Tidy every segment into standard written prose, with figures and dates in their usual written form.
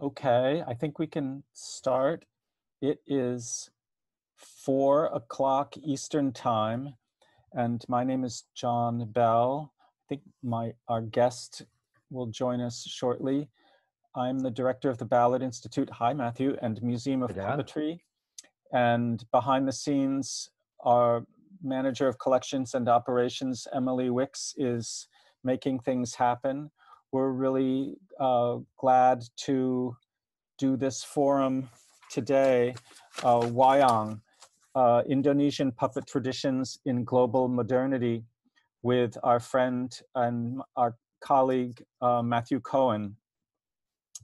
Okay, I think we can start. It is 4 o'clock Eastern Time, and my name is John Bell. I think our guest will join us shortly. I'm the director of the Ballard Institute, hi Matthew, and Museum of Hey, Dan. Puppetry. And behind the scenes, our manager of collections and operations, Emily Wicks, is making things happen. We're really glad to do this forum today, Wayang, Indonesian Puppet Traditions in Global Modernity, with our friend and our colleague, Matthew Cohen.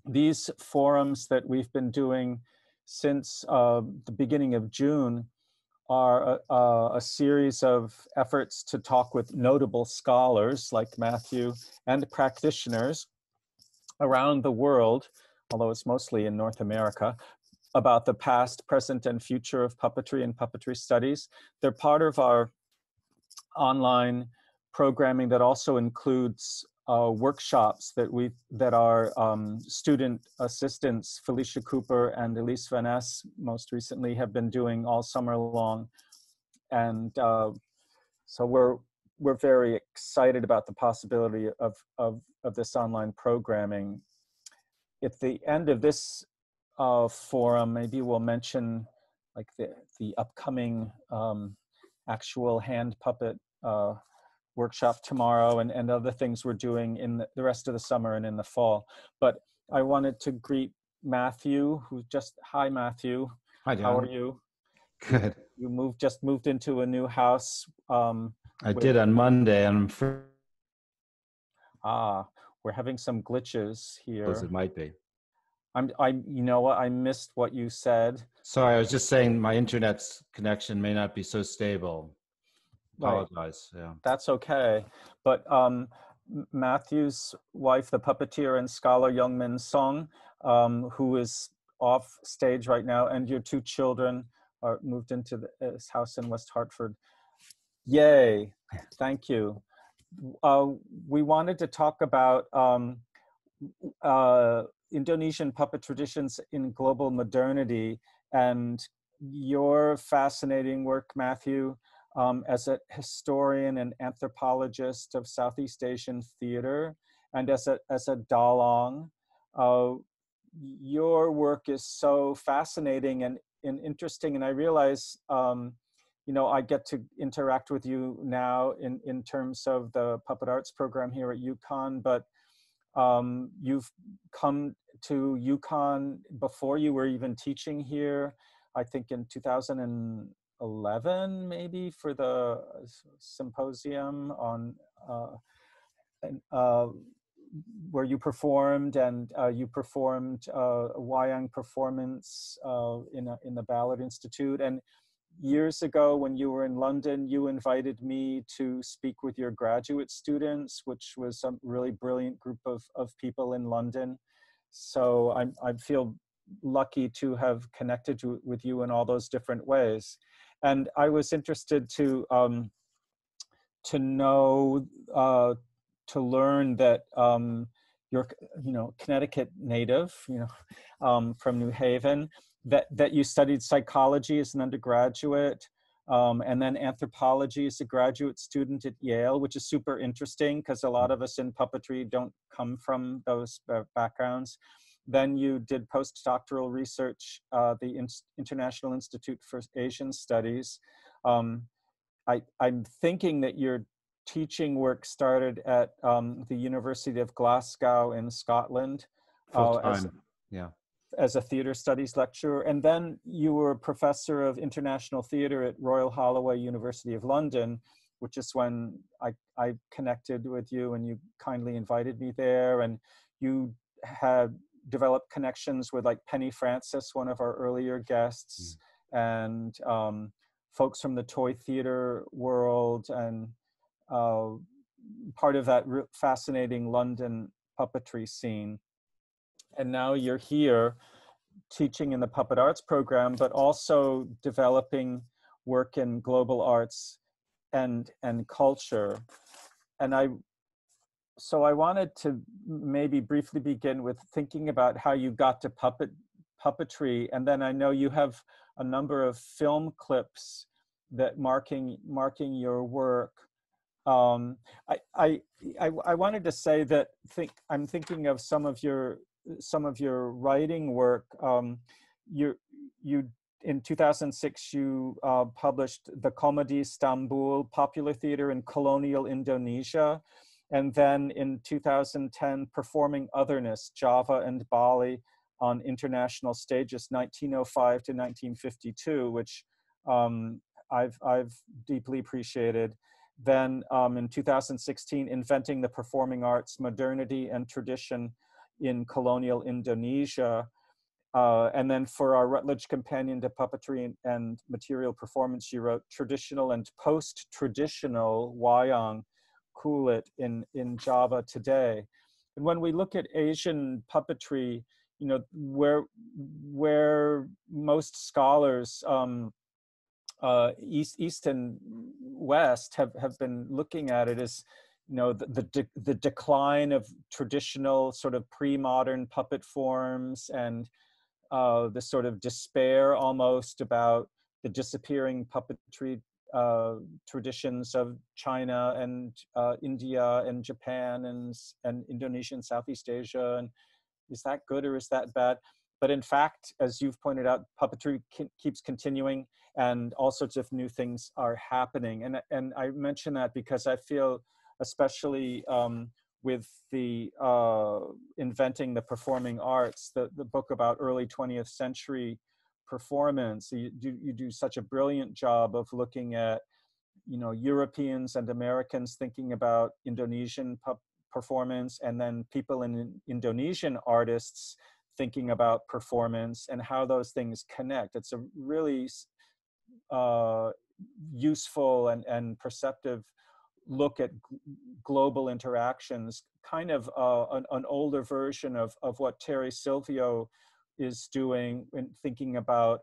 These forums that we've been doing since the beginning of June are a series of efforts to talk with notable scholars like Matthew and practitioners around the world, although it's mostly in North America, about the past, present, and future of puppetry and puppetry studies. They're part of our online programming that also includes workshops that our student assistants, Felicia Cooper and Elise Van Ness, most recently have been doing all summer long. And so we're very excited about the possibility of this online programming. At the end of this forum, maybe we'll mention like the upcoming actual hand puppet workshop tomorrow and other things we're doing in the rest of the summer and in the fall. But I wanted to greet Matthew, hi Matthew. Hi, John. How are you? Good. You just moved into a new house. I did on Monday, and I'm free. We're having some glitches here. As it might be. You know what? I missed what you said. Sorry, I was just saying my internet's connection may not be so stable. Apologize. Right. Yeah. That's okay. But Matthew's wife, the puppeteer and scholar Youngmin Song, who is off stage right now, and your two children are moved into this house in West Hartford. Yay! Thank you. We wanted to talk about Indonesian puppet traditions in global modernity and your fascinating work, Matthew, as a historian and anthropologist of Southeast Asian theater and as a dalang. Your work is so fascinating and interesting, and I realize you know, I get to interact with you now in terms of the Puppet Arts program here at UConn, but you've come to UConn before you were even teaching here, I think in 2011, maybe, for the symposium on where you performed, and you performed a Wayang performance in the Ballard Institute. And years ago, when you were in London, you invited me to speak with your graduate students, which was a really brilliant group of people in London. So I feel lucky to have connected with you in all those different ways. And I was interested to know, to learn that you're, you know, Connecticut native, you know, from New Haven, that you studied psychology as an undergraduate, and then anthropology as a graduate student at Yale, which is super interesting because a lot of us in puppetry don't come from those backgrounds. Then you did postdoctoral research, the International Institute for Asian Studies. I'm thinking that your teaching work started at the University of Glasgow in Scotland. Full-time, yeah. As a theater studies lecturer, and then you were a professor of international theater at Royal Holloway, University of London, which is when I connected with you and you kindly invited me there, and you had developed connections with like Penny Francis, one of our earlier guests, and folks from the toy theater world, and part of that fascinating London puppetry scene. And now you're here teaching in the Puppet Arts program, but also developing work in global arts and culture. And I so I wanted to maybe briefly begin with thinking about how you got to puppetry, and then I know you have a number of film clips that marking your work. Um, I wanted to say that I'm thinking of some of your writing work. You in 2006 you published the Comedy Istanbul, Popular Theater in Colonial Indonesia, and then in 2010 Performing Otherness, Java and Bali on International Stages, 1905 to 1952, which I've deeply appreciated. Then in 2016, Inventing the Performing Arts, Modernity and Tradition in Colonial Indonesia. And then for our Routledge Companion to Puppetry and Material Performance, you wrote Traditional and Post-Traditional Wayang, Kulit in Java Today. And when we look at Asian puppetry, you know, where most scholars, East and West have been looking at it is, you know, the decline of traditional sort of pre-modern puppet forms, and the sort of despair almost about the disappearing puppetry traditions of China and India and Japan and Indonesia and Southeast Asia. And is that good or is that bad? But in fact, as you've pointed out, puppetry keeps continuing and all sorts of new things are happening. And I mention that because I feel, especially with the Inventing the Performing Arts, the book about early 20th century performance, you do such a brilliant job of looking at, you know, Europeans and Americans thinking about Indonesian performance, and then people in Indonesian artists thinking about performance and how those things connect. It's a really useful and perceptive look at global interactions, kind of an older version of what Terry Silvio is doing in thinking about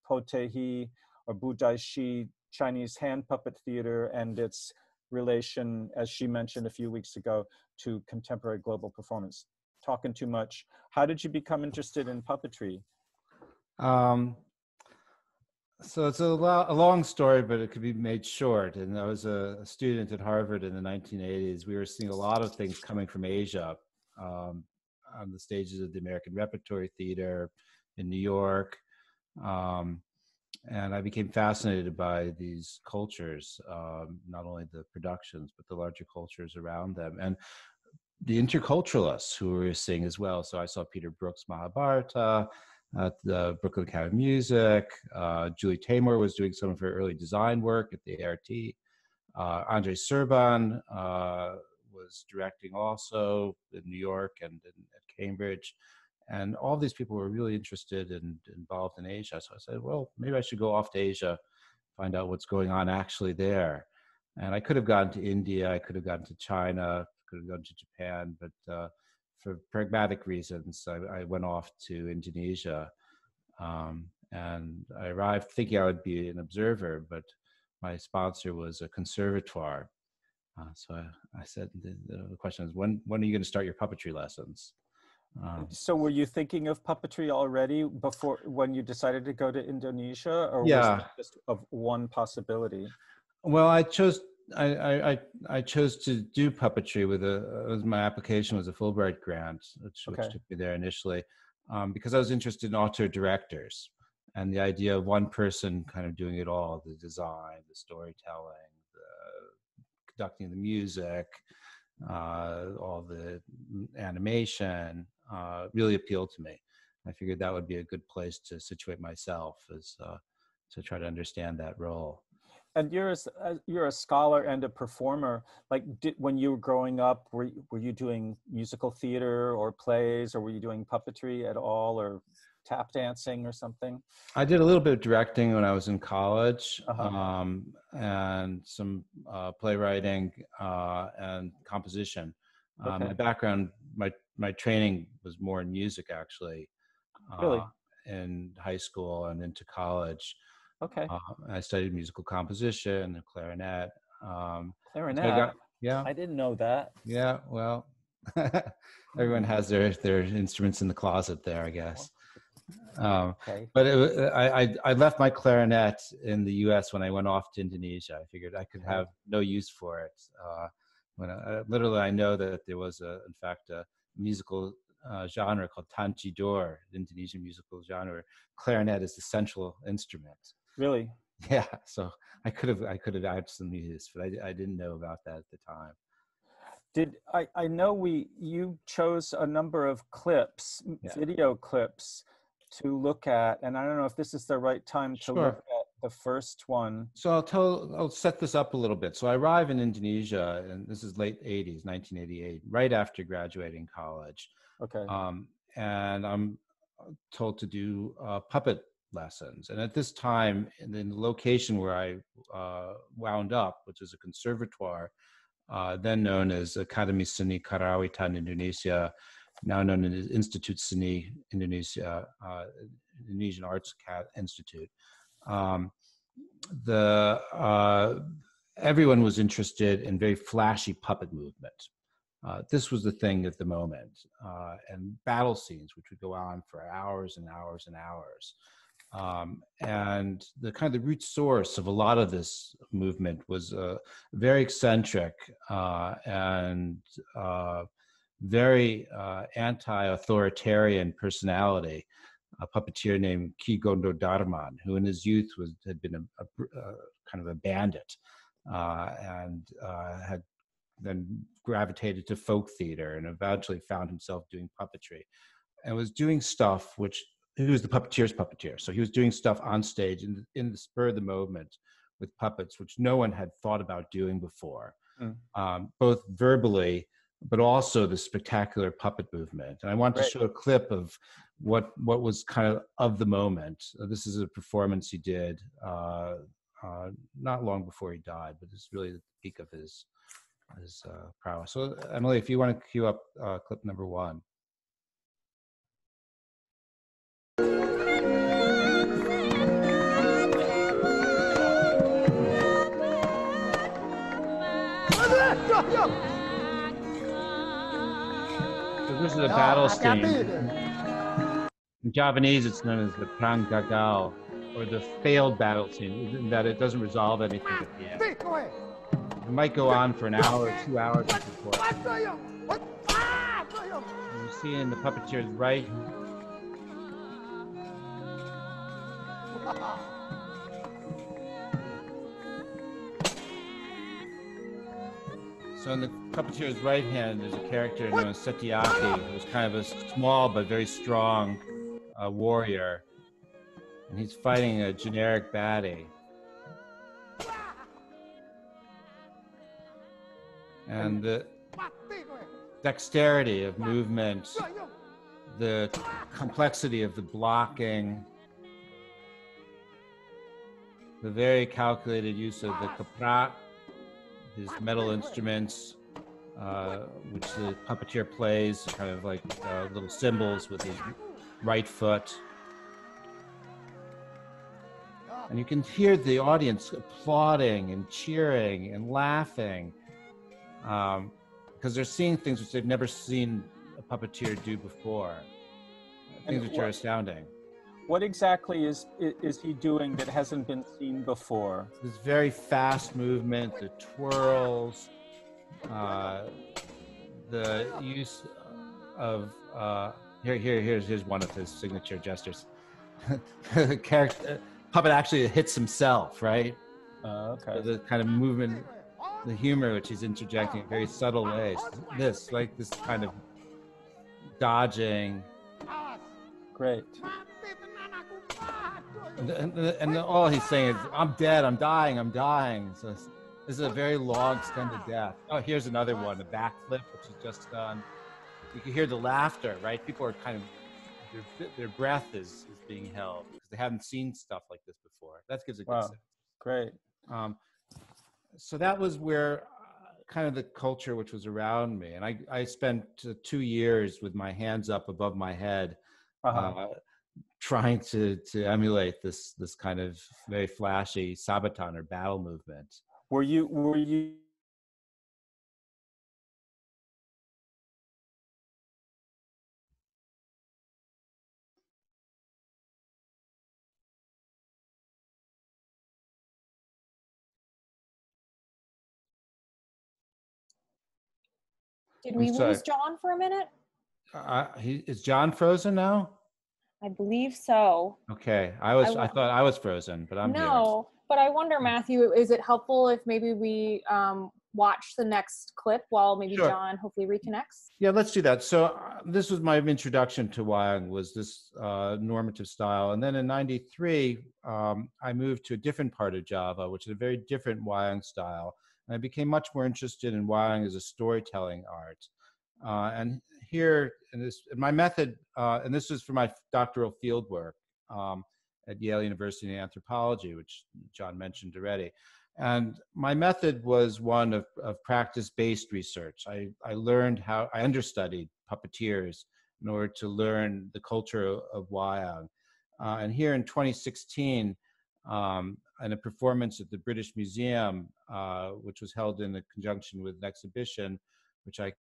Potehi or Budaishi, Chinese hand puppet theater, and its relation, as she mentioned a few weeks ago, to contemporary global performance. Talking too much. How did you become interested in puppetry? So it's a long story, but it could be made short. And I was a student at Harvard in the 1980s. We were seeing a lot of things coming from Asia on the stages of the American Repertory Theater in New York. And I became fascinated by these cultures, not only the productions, but the larger cultures around them. And the interculturalists who we were seeing as well. So I saw Peter Brook's Mahabharata at the Brooklyn Academy of Music. Julie Taymor was doing some of her early design work at the ART. Andre Serban was directing also in New York and at Cambridge. And all of these people were really interested and involved in Asia. So I said, well, maybe I should go off to Asia, find out what's going on actually there. And I could have gone to India, I could have gone to China, could have gone to Japan, but for pragmatic reasons, I went off to Indonesia. And I arrived thinking I would be an observer, but my sponsor was a conservatoire. So I said, the question is, when are you going to start your puppetry lessons? So were you thinking of puppetry already before, when you decided to go to Indonesia, or Yeah. was that just of one possibility? Well, I chose to do puppetry with my application was a Fulbright grant, which took me there initially, because I was interested in auteur directors and the idea of one person kind of doing it all: the design, the storytelling, conducting the music, all the animation, really appealed to me. I figured that would be a good place to situate myself, as to try to understand that role. And you're a scholar and a performer. Like, when you were growing up, were you doing musical theater or plays, or were you doing puppetry at all, or tap dancing or something? I did a little bit of directing when I was in college, and some playwriting and composition. My background, my training was more in music, actually. Really? In high school and into college. Okay. I studied musical composition and clarinet. Clarinet? Yeah. I didn't know that. Yeah. Well, everyone has their instruments in the closet there, I guess. Okay. But I left my clarinet in the U.S. when I went off to Indonesia. I figured I could have no use for it. Literally, I know that there was, in fact, a musical genre called tanjidor, Indonesian musical genre. Clarinet is the central instrument. Really? Yeah, so I could have had some use, but I didn't know about that at the time. I know you chose a number of clips, video clips to look at, and I don't know if this is the right time to look at the first one. So I'll set this up a little bit. So I arrive in Indonesia, and this is late 80s, 1988, right after graduating college. Okay. And I'm told to do puppet lessons. And at this time, in the location where I wound up, which is a conservatoire, then known as Academy Seni Karawitan Indonesia, now known as Institute Seni Indonesia, Indonesian Arts Institute. Everyone was interested in very flashy puppet movement. This was the thing at the moment, and battle scenes, which would go on for hours and hours and hours. And the kind of the root source of a lot of this movement was a very eccentric and very anti-authoritarian personality, a puppeteer named Ki Gondo Darman, who in his youth had been a kind of a bandit and had then gravitated to folk theater and eventually found himself doing puppetry and was doing stuff which he was the puppeteer's puppeteer. So he was doing stuff on stage in the spur of the moment with puppets, which no one had thought about doing before, both verbally, but also the spectacular puppet movement. And I want to show a clip of what was kind of the moment. This is a performance he did not long before he died, but it's really the peak of his prowess. So Emily, if you want to cue up clip number 1. So this is a battle scene. In Javanese, it's known as the Perang Gagal, or the failed battle scene, in that it doesn't resolve anything at the end. It might go on for an hour or 2 hours. You see in the puppeteer's right. So in the puppeteer's right hand, there's a character known as Setiaki, who's kind of a small but very strong warrior. And he's fighting a generic baddie. And the dexterity of movement, the complexity of the blocking, the very calculated use of the kaprat, his metal instruments, which the puppeteer plays, kind of like little cymbals with his right foot. And you can hear the audience applauding and cheering and laughing because they're seeing things which they've never seen a puppeteer do before, things which are astounding. What exactly is he doing that hasn't been seen before? This very fast movement, the twirls, the use of here's one of his signature gestures. The character puppet actually hits himself, right? Okay. The kind of movement, the humor which he's interjecting in very subtle ways. This kind of dodging. Great. And all he's saying is, I'm dead, I'm dying, I'm dying. So this is a very long, extended death. Oh, here's another one, a backflip, which is just done. You can hear the laughter, right? People are kind of, their breath is being held because they haven't seen stuff like this before. That gives a good sense. Great. So that was where kind of the culture which was around me. And I spent 2 years with my hands up above my head, trying to emulate this kind of very flashy sabaton or battle movement. Were you Did we lose John for a minute? Is John frozen now? I believe so. Okay, I thought I was frozen, but I'm here. No, but I wonder, Matthew, is it helpful if maybe we watch the next clip while maybe Sure. John hopefully reconnects? Yeah, let's do that. So this was my introduction to Wayang, was this normative style. And then in '93, I moved to a different part of Java, which is a very different Wayang style. And I became much more interested in Wayang as a storytelling art. And here, in my method, and this was for my doctoral field work at Yale University in anthropology, which John mentioned already. And my method was one of practice-based research. I understudied puppeteers in order to learn the culture of Wayang. And here in 2016, in a performance at the British Museum, which was held in conjunction with an exhibition, which I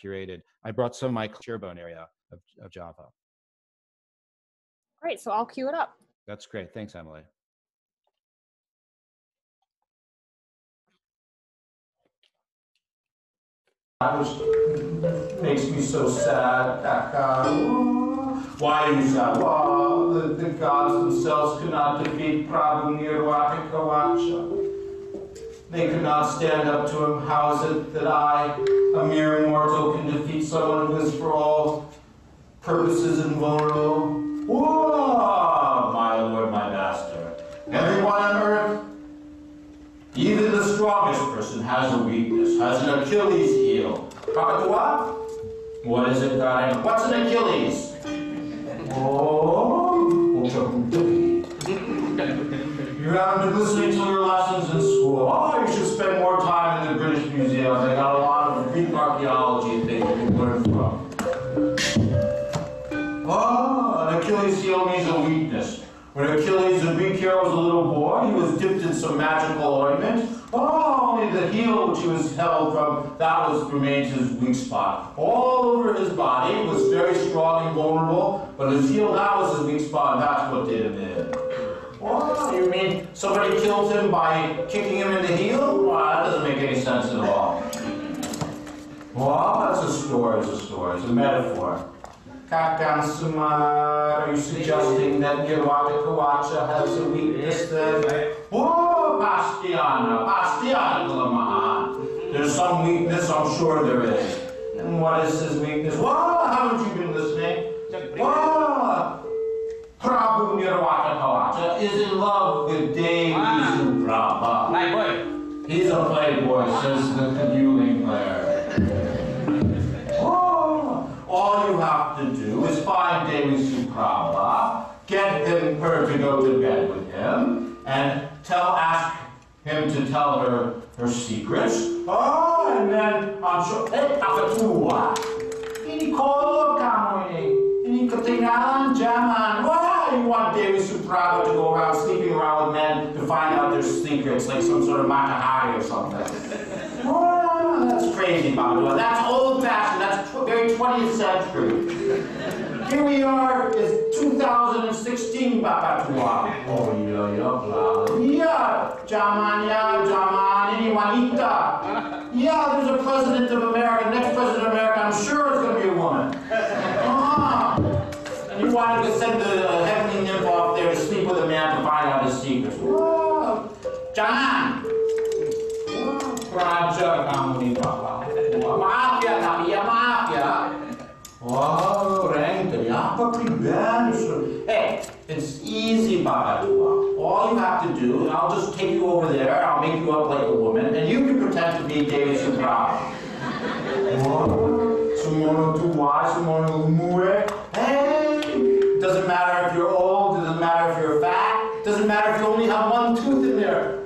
curated, I brought some of my Cirebon area of Java. Great, so I'll cue it up. That's great. Thanks, Emily. Which makes me so sad. Why are you sad? Well, the gods themselves could not defeat Prabhu Nirwata Kawacha. They could not stand up to him. How is it that I, a mere mortal, can defeat someone who is for all purposes invulnerable? Whoa, my lord, my master. Everyone on earth, even the strongest person has a weakness, has an Achilles heel. Puppeteer? What is it, darling? What's an Achilles? Oh, you haven't been listening to your lessons in school. Oh, you should spend more time in the British Museum. They got a lot of Greek archaeology things you can learn from. Oh, an Achilles heel means a weakness. When Achilles the weak hero was a little boy, he was dipped in some magical ointment. Oh, only the heel which he was held from, that remained his weak spot. All over his body was very strong and vulnerable, but his heel, that was his weak spot, and that's what did him in. Oh, you mean somebody killed him by kicking him in the heel? Well, that doesn't make any sense at all. Well, that's a story, it's a metaphor. Kakang Sumar, are you suggesting that Nirwata Kawacha has a weakness then? Oh, Pastiana Kalamahan. There's some weakness, I'm sure there is. And what is his weakness? Well, haven't you been listening? Well, Prabhu Nirwata Kawacha is in love with Devi Suprabha. Playboy. He's a playboy, says the cajoling player. All you have to do is find Devi Suprabha, get her to go to bed with him, and ask him to tell her secrets. Oh, and then I'm sure, Ini kolot kamu ini. Ini ketinggalan zaman. Why you want Devi Suprabha to go around sleeping around with men to find out their secrets, like some sort of Matahari or something? Oh, that's crazy, Baba. That's old-fashioned. That's very 20th century. Here we are, it's 2016, Baba. Oh, yeah, Jaman, ini wanita. Yeah, there's a president of America, next president of America, I'm sure it's going to be a woman. And you wanted to send the heavenly nymph off there to sleep with a man to find out his secrets. Whoa, Jaman. Raja kamu nih Bapak. Maaf ya, tapi ya maaf ya. Wow, Reng, dari apa pribadi? Hey, it's easy, Bapak. All you have to do, I'll just take you over there, I'll make you up like a woman, and you can pretend to be Devi Suprabha. Sumono tua, sumono umure. Hey, doesn't matter if you're old, doesn't matter if you're fat, doesn't matter if you only have one tooth in there.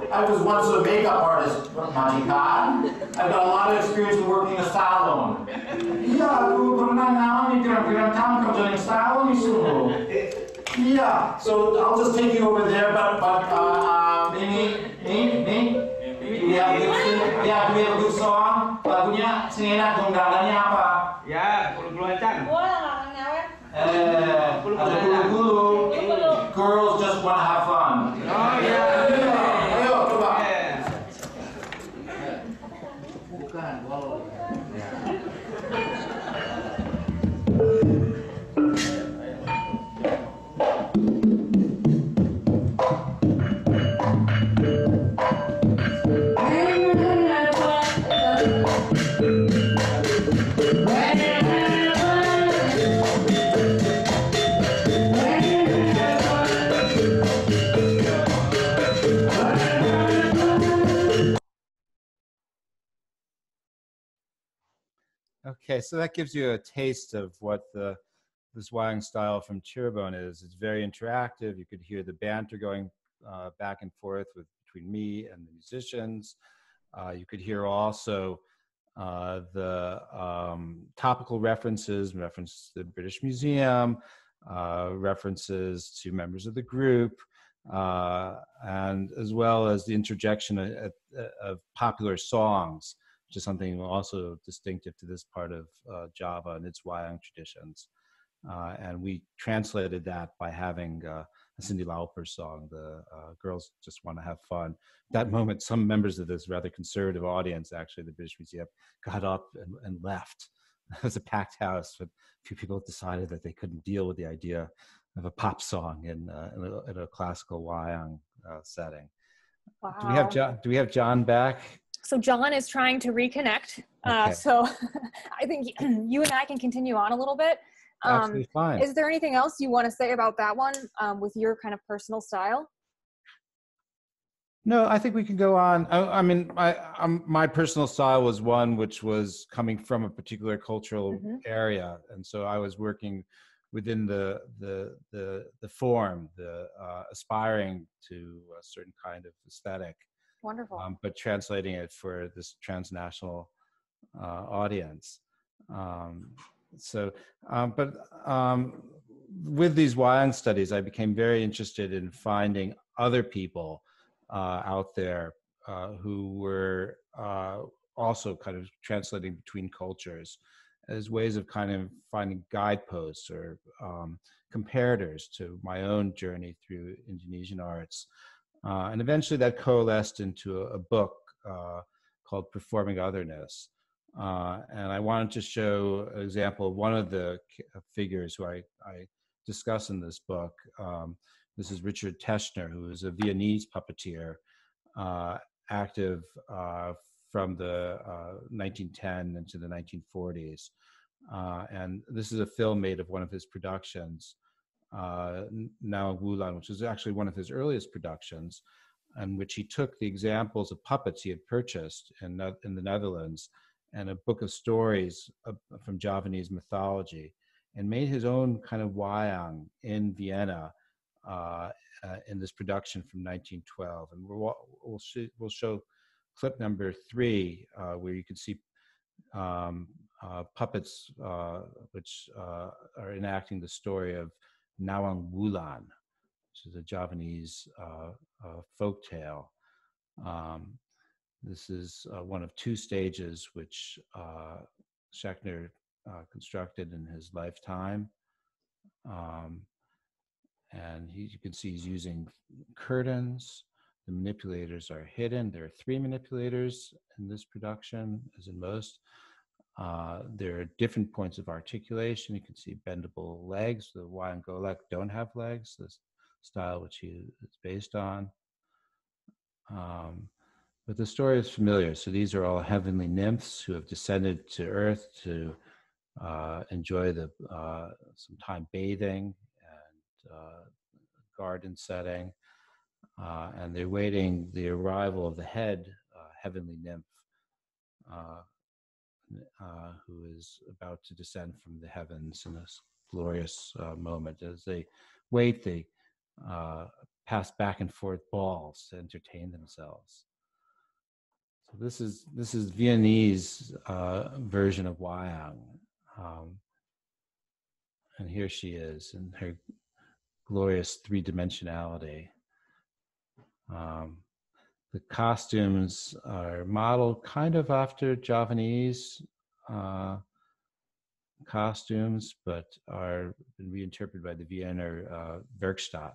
I was once a makeup artist, Majikan. I've got a lot of experience in working in a salon. Yeah, pernah ngalamin kira-kira kamu kerja di salon itu. Yeah, so I'll just take you over there, but ini, we have a good song. Lagunya Sini Enak Tunggalannya apa? Ya, 10-10 Chan. Eh, girls just want to have fun. Oh, yeah. Come on. Okay, so that gives you a taste of what this Wayang style from Cirebon is. It's very interactive. You could hear the banter going back and forth between me and the musicians. You could hear also the topical references to the British Museum, references to members of the group, and as well as the interjection of popular songs, which is something also distinctive to this part of Java and its Wayang traditions. And we translated that by having a Cyndi Lauper song, the Girls Just Want to Have Fun. At that moment, some members of this rather conservative audience, actually, the British Museum, got up and left. It was a packed house, but a few people decided that they couldn't deal with the idea of a pop song in a classical Wayang setting. Wow. Do we have John back? So John is trying to reconnect. Okay. So I think you and I can continue on a little bit. Absolutely fine. Is there anything else you want to say about that one with your kind of personal style? No, I think we can go on. I mean, my personal style was one which was coming from a particular cultural area, and so I was working within the form, aspiring to a certain kind of aesthetic. Wonderful. But translating it for this transnational audience. With these Wayang studies, I became very interested in finding other people out there who were also kind of translating between cultures as ways of kind of finding guideposts or comparators to my own journey through Indonesian arts. And eventually that coalesced into a book called Performing Otherness. And I wanted to show an example of one of the figures who I discuss in this book. This is Richard Teshner, who is a Viennese puppeteer, active from the 1910 into the 1940s. And this is a film made of one of his productions, Nawang Wulan, which is actually one of his earliest productions, in which he took the examples of puppets he had purchased in the Netherlands and a book of stories from Javanese mythology, and made his own kind of Wayang in Vienna in this production from 1912. And we'll show clip number 3, where you can see puppets which are enacting the story of Nawang Wulan, which is a Javanese folk tale. This is one of 2 stages which Schechner constructed in his lifetime. And you can see he's using curtains. The manipulators are hidden. There are 3 manipulators in this production, as in most. There are different points of articulation. You can see bendable legs. The Wayang Golek don't have legs, this style which he is based on. But the story is familiar. So these are all heavenly nymphs who have descended to earth to enjoy some time bathing and garden setting. And they're waiting the arrival of the head heavenly nymph who is about to descend from the heavens in this glorious moment. As they wait, they pass back and forth balls to entertain themselves. So this is Viennese version of Wayang. And here she is in her glorious 3-dimensionality. The costumes are modeled kind of after Javanese costumes, but are been reinterpreted by the Vienna Werkstatt.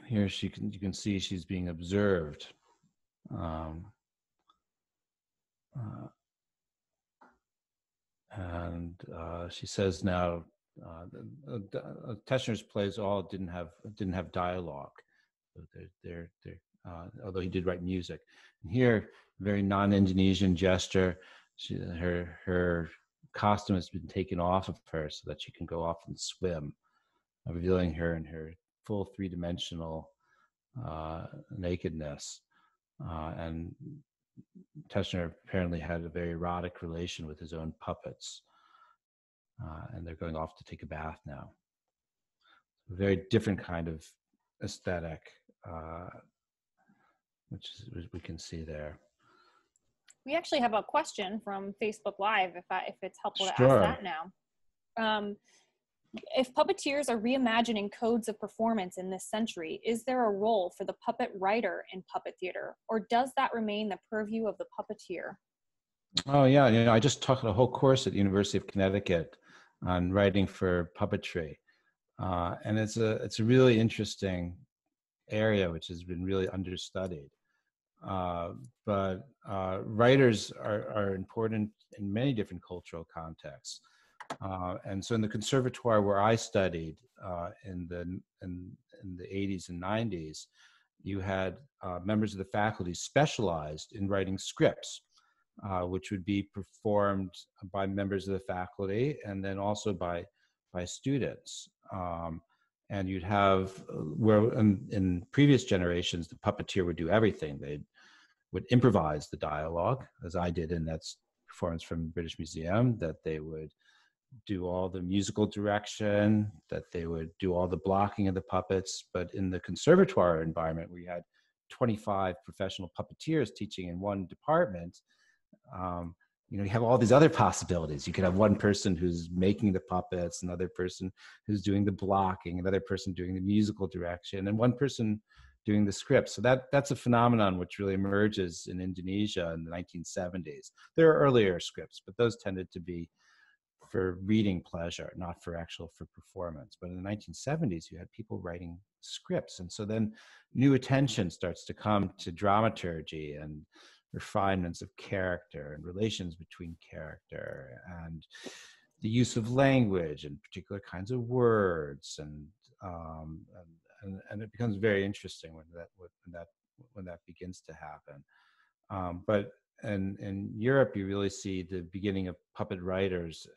Here you can see she's being observed. And she says now, Teshner's plays all didn't have dialogue, so although he did write music. And here, very non-Indonesian gesture. Her costume has been taken off of her so that she can go off and swim, revealing her in her full three-dimensional nakedness. And Teshner apparently had a very erotic relation with his own puppets. And they're going off to take a bath now. A very different kind of aesthetic, which we can see there. We actually have a question from Facebook Live, if it's helpful to Sure. ask that now. If puppeteers are reimagining codes of performance in this century, is there a role for the puppet writer in puppet theater, or does that remain the purview of the puppeteer? Oh yeah, I just taught a whole course at the University of Connecticut on writing for puppetry, and it's a really interesting area which has been really understudied. But writers are important in many different cultural contexts. And so in the conservatoire where I studied in the 80s and 90s, you had members of the faculty specialized in writing scripts, which would be performed by members of the faculty and then also by students. And you'd have, where in previous generations, the puppeteer would do everything. They would improvise the dialogue, as I did in that performance from the British Museum, that they would do all the musical direction, that they would do all the blocking of the puppets. But in the conservatoire environment, where you had 25 professional puppeteers teaching in one department, you have all these other possibilities. You could have one person who's making the puppets, another person who's doing the blocking, another person doing the musical direction, and one person doing the script. So that's a phenomenon which really emerges in Indonesia in the 1970s. There are earlier scripts, but those tended to be for reading pleasure, not for performance. But in the 1970s, you had people writing scripts. And so then new attention starts to come to dramaturgy and refinements of character and relations between character and the use of language and particular kinds of words. And it becomes very interesting when that begins to happen. But in Europe, you really see the beginning of puppet writers.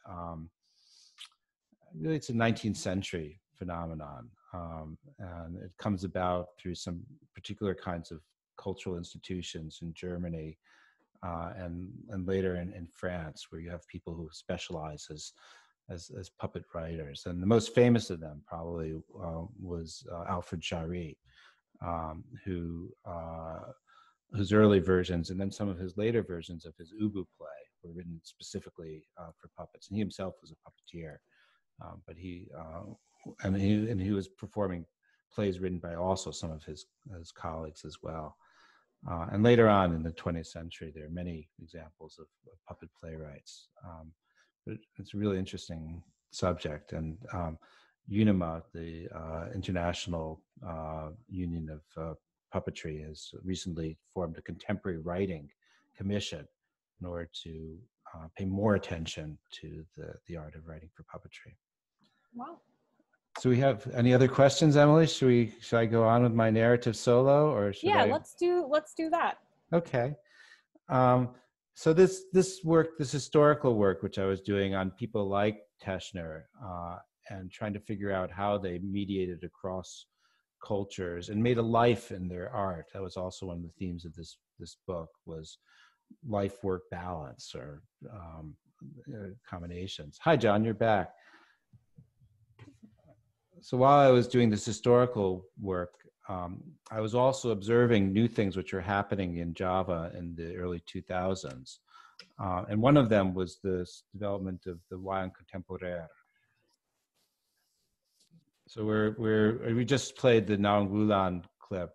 Really, it's a 19th century phenomenon, and it comes about through some particular kinds of cultural institutions in Germany and later in France, where you have people who specialize as puppet writers. And the most famous of them probably was Alfred Jarry, whose early versions and then some of his later versions of his Ubu play were written specifically for puppets. And he himself was a puppeteer, but he was performing plays written by also some of his colleagues as well. And later on in the 20th century, there are many examples of puppet playwrights. But it's a really interesting subject. And UNIMA, the International Union of Puppetry, has recently formed a contemporary writing commission in order to pay more attention to the art of writing for puppetry. Wow. So we have any other questions, Emily? Should I go on with my narrative solo, or should I? let's do that. Okay. So this historical work, which I was doing on people like Teshner, and trying to figure out how they mediated across cultures and made a life in their art. That was also one of the themes of this book, was life-work balance, or combinations. Hi, John, you're back. So while I was doing this historical work, I was also observing new things which were happening in Java in the early 2000s. And one of them was this development of the Wayang contemporaire. So we just played the Naunggulan clip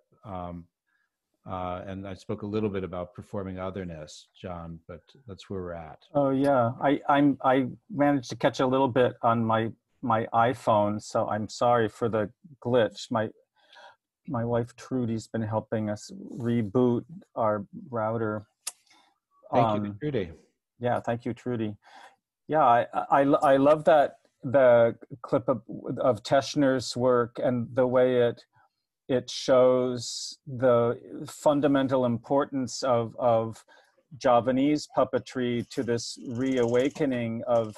And I spoke a little bit about performing otherness, John, but that's where we're at. Oh yeah, I managed to catch a little bit on my iPhone, so I'm sorry for the glitch. My wife Trudy's been helping us reboot our router. Thank you, Trudy. Yeah, thank you, Trudy. Yeah, I love that the clip of Teshner's work and the way it shows the fundamental importance of Javanese puppetry to this reawakening of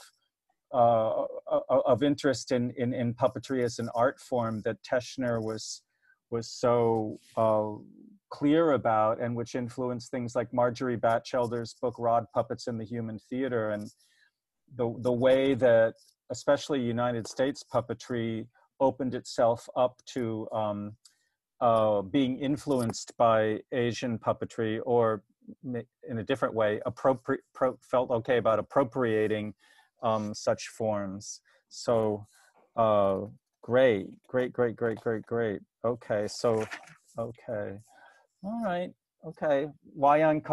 interest in puppetry as an art form that Teshner was so clear about, and which influenced things like Marjorie Batchelder's book Rod Puppets in the Human Theater, and the way that especially United States puppetry opened itself up to being influenced by Asian puppetry, or in a different way, felt okay about appropriating such forms. So great. Okay, so, okay. All right, okay. Wayang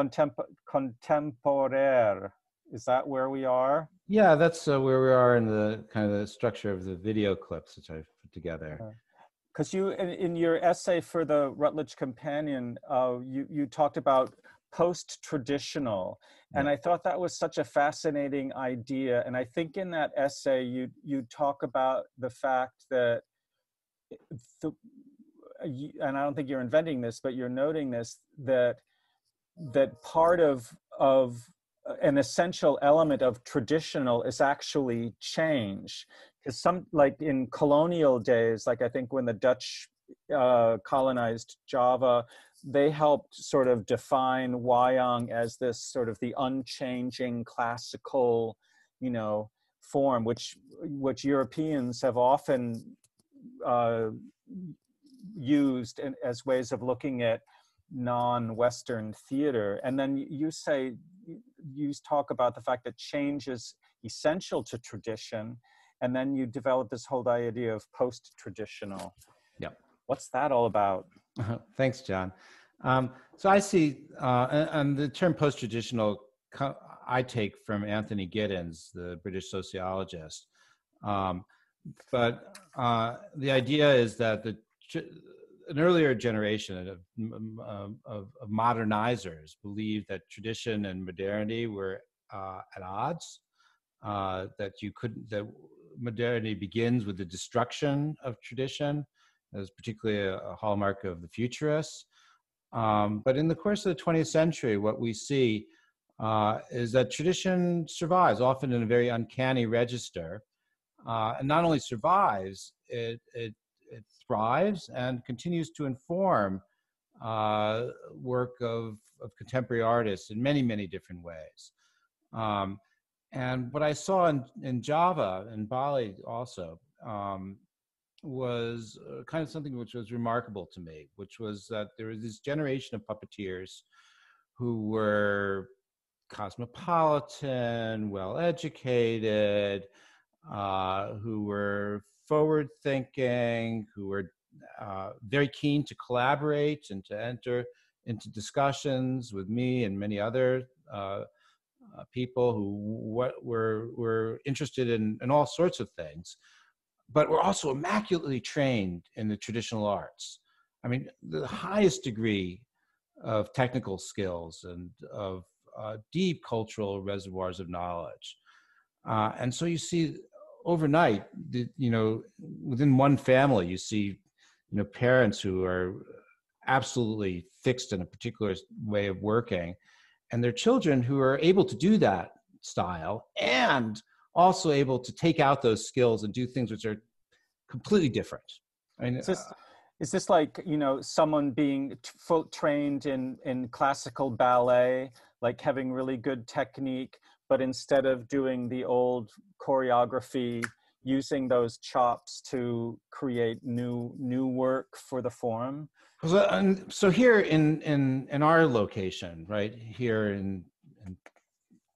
contemporaire. Is that where we are? Yeah, that's where we are in the kind of the structure of the video clips which I've put together. Because you, in your essay for the Routledge Companion, you talked about post-traditional, and I thought that was such a fascinating idea. And I think in that essay, you talk about the fact that, and I don't think you're inventing this, but you're noting this, that part of an essential element of traditional is actually change. Because like in colonial days, like I think when the Dutch colonized Java, they helped sort of define Wayang as this sort of the unchanging classical, form, which Europeans have often used as ways of looking at non-Western theater. And then you talk about the fact that change is essential to tradition, and then you develop this whole idea of post-traditional. Yeah. What's that all about? Thanks, John. So I see, and the term post-traditional I take from Anthony Giddens, the British sociologist. But the idea is that an earlier generation of modernizers believed that tradition and modernity were at odds, that modernity begins with the destruction of tradition, as particularly a hallmark of the futurists. But in the course of the 20th century, what we see is that tradition survives, often in a very uncanny register, and not only survives, it thrives and continues to inform work of contemporary artists in many, many different ways. And what I saw in Java and Bali also was kind of something which was remarkable to me, which was that there was this generation of puppeteers who were cosmopolitan, well-educated, who were forward-thinking, who were very keen to collaborate and to enter into discussions with me and many other people who were interested in all sorts of things, but were also immaculately trained in the traditional arts. I mean, the highest degree of technical skills and of deep cultural reservoirs of knowledge. And so you see overnight, within one family, you see, parents who are absolutely fixed in a particular way of working, and their children who are able to do that style and also able to take out those skills and do things which are completely different. I mean, is this like, someone being trained in classical ballet, like having really good technique, but instead of doing the old choreography, using those chops to create new work for the form? So here in our location, right here in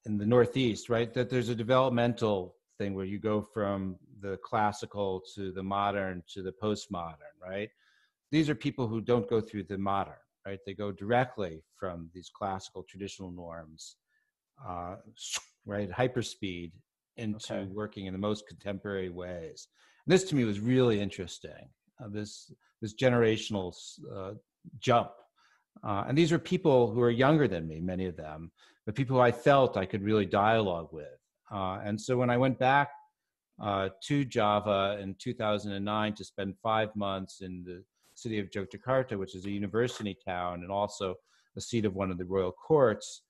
the Northeast, right, that there's a developmental thing where you go from the classical to the modern to the postmodern, right? These are people who don't go through the modern. right? They go directly from these classical traditional norms, right, hyperspeed into working in the most contemporary ways. And this to me was really interesting, this generational jump. And these are people who are younger than me, many of them, but people who I felt I could really dialogue with. And so when I went back to Java in 2009 to spend 5 months in the city of Yogyakarta, which is a university town and also a seat of one of the royal courts,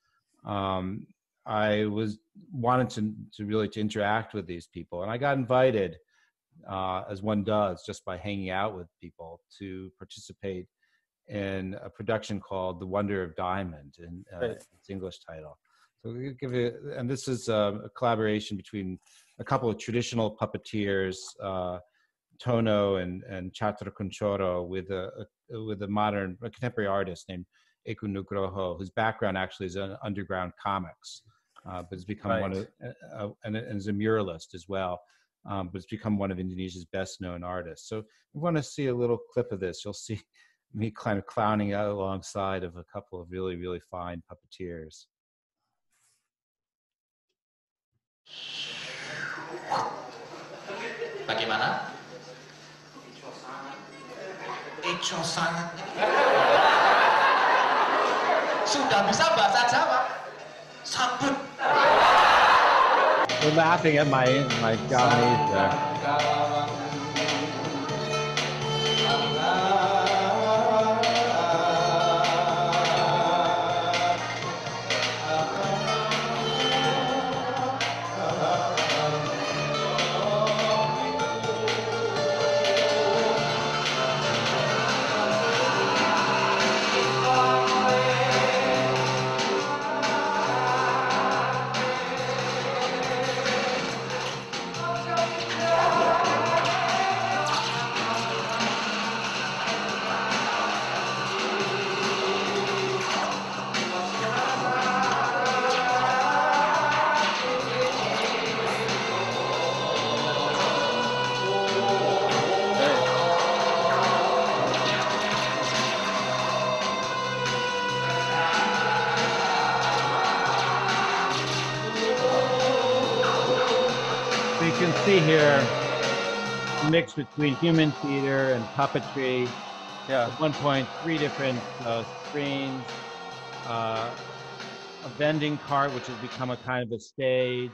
I wanted to really interact with these people. And I got invited, as one does, just by hanging out with people, to participate in a production called The Wonder of Diamond, in its English title. So we'll give you, and this is a collaboration between a couple of traditional puppeteers, Tono and Chatra Kunchoro, with a contemporary artist named Eku Nugroho, whose background actually is in underground comics, but has become one of, and is a muralist as well, but it's become one of Indonesia's best known artists. So if you want to see a little clip of this, you'll see me kind of clowning out alongside of a couple of really, really fine puppeteers. Bagaimana? Ijo sangat. Sudah bisa bahasa Jawa. Sambut. We're laughing at my Javanese there. You can see here a mix between human theater and puppetry. Yeah. At one point, 3 different screens, a vending cart, which has become a kind of a stage,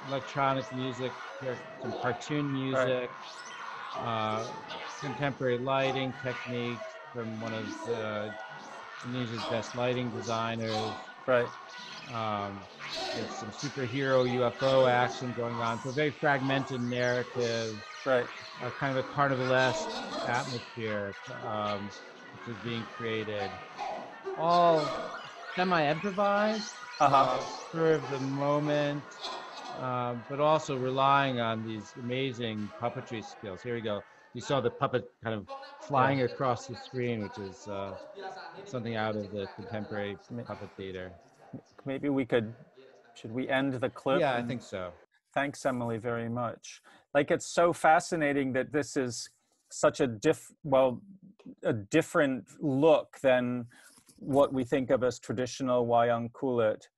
electronic music, some cartoon music, contemporary lighting techniques from one of Indonesia's best lighting designers. Right. There's some superhero UFO action going on, so a very fragmented narrative, right? Kind of a carnivalesque atmosphere, which is being created. All semi-improvised, serve the moment, but also relying on these amazing puppetry skills. Here we go. You saw the puppet kind of flying across the screen, which is something out of the contemporary puppet theater. Maybe we should we end the clip? Yeah, I think so. Thanks, Emily, very much. Like, it's so fascinating that this is such a different look than what we think of as traditional wayang kulit.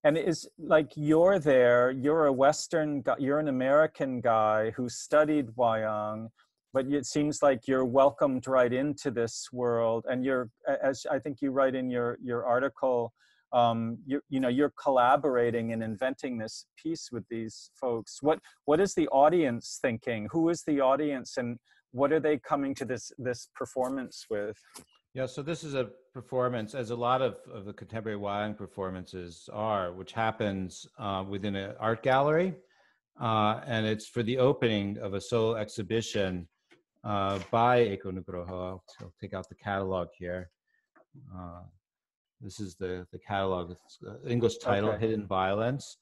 And it is like, you're a Western guy, you're an American guy who studied wayang, but it seems like you're welcomed right into this world. And you're, as I think you write in your article, you're collaborating and inventing this piece with these folks. What is the audience thinking? Who is the audience, and what are they coming to this performance with? Yeah, so this is a performance, as a lot of the contemporary wayang performances are, which happens within an art gallery, and it's for the opening of a solo exhibition by Eku Nugroho. I'll take out the catalog here. This is the catalog, it's English title, Hidden Violence,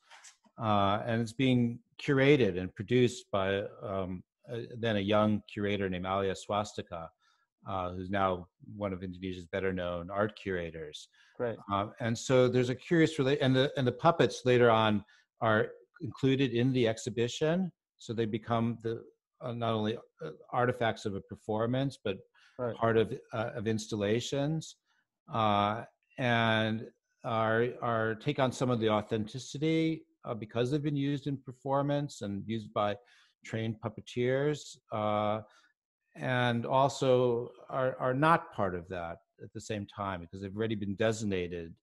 and it's being curated and produced by then a young curator named Alia Swastika, who's now one of Indonesia's better known art curators. Great. And so there's a curious and the puppets later on are included in the exhibition, so they become not only artifacts of a performance, but part of installations, and our take on some of the authenticity because they've been used in performance and used by trained puppeteers, and also are not part of that at the same time because they've already been designated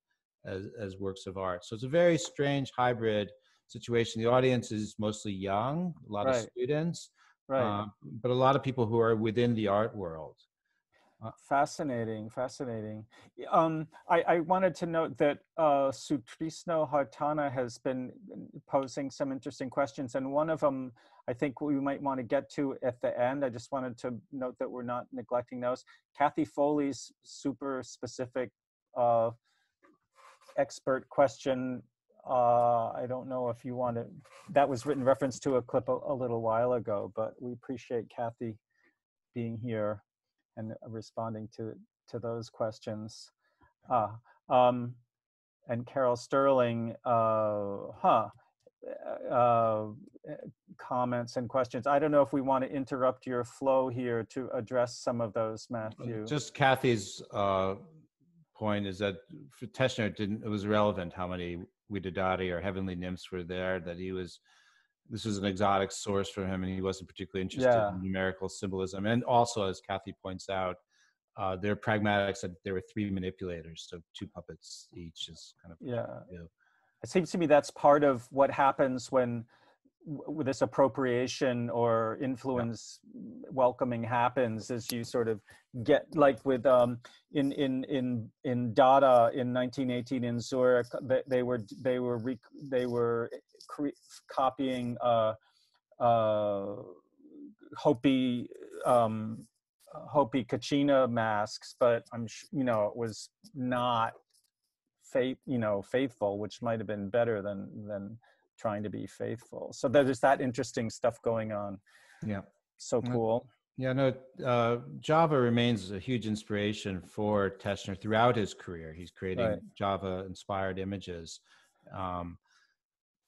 as works of art. So it's a very strange hybrid situation. The audience is mostly young, a lot of students, but a lot of people who are within the art world. Fascinating. I wanted to note that Sutrisno Hartana has been posing some interesting questions, and one of them I think we might want to get to at the end. I just wanted to note that we're not neglecting those. Kathy Foley's super specific expert question, I don't know if you want to, that was written reference to a clip a little while ago, but we appreciate Kathy being here and responding to those questions. And Carol Sterling, comments and questions. I don't know if we want to interrupt your flow here to address some of those, Matthew. Just Kathy's point is that for Teshner, it was irrelevant how many Widodari or heavenly nymphs were there, that this was an exotic source for him, and he wasn't particularly interested in numerical symbolism. And also, as Kathy points out, their pragmatics said there were 3 manipulators, so 2 puppets each is kind of It seems to me that's part of what happens when with this appropriation or influence welcoming happens, is you sort of get, like with in Dada in 1918 in Zurich, they were copying Hopi Kachina masks, but it was not faithful, which might have been better than trying to be faithful. So there's that interesting stuff going on. Yeah. So cool. Yeah, no, Java remains a huge inspiration for Teshner throughout his career. He's creating Java-inspired images.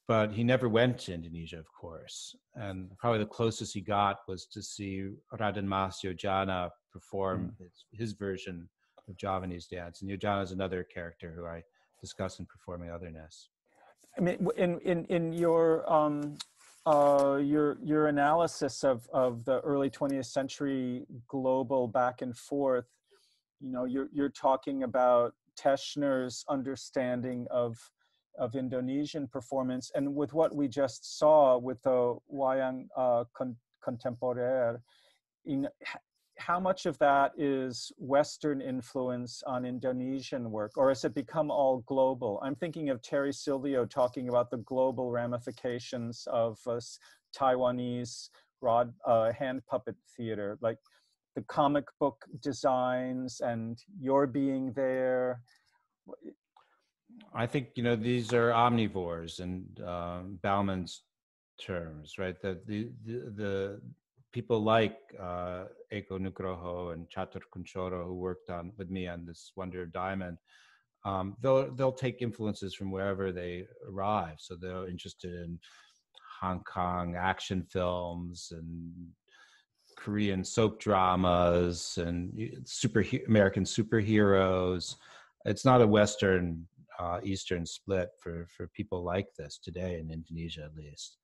But he never went to Indonesia, of course. And probably the closest he got was to see Raden Mas Yojana perform his version of Javanese dance. And Yojana is another character who I discuss in Performing Otherness. I mean, in your analysis of the early 20th century global back and forth, you're talking about Teshner's understanding of Indonesian performance, and with what we just saw with the Wayang Contemporaire, how much of that is Western influence on Indonesian work, or has it become all global? I'm thinking of Terry Silvio talking about the global ramifications of Taiwanese hand puppet theater, like the comic book designs and your being there. I think, these are omnivores in Bauman's terms, right? That the people like Eko Nugroho and Chatur Kunchoro, who worked with me on this Wonder of Diamond, they'll take influences from wherever they arrive. So they're interested in Hong Kong action films and Korean soap dramas and American superheroes. It's not a Western Eastern split for people like this today in Indonesia, at least.